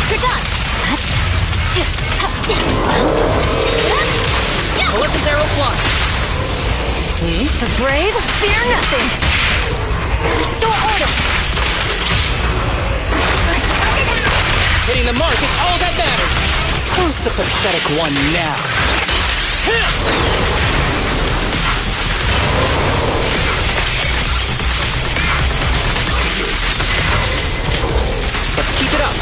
You're done! Melissa's arrow fly. The brave fear nothing! Restore order! Hitting the mark is all that matters. Who's the pathetic one now? Let's keep it up.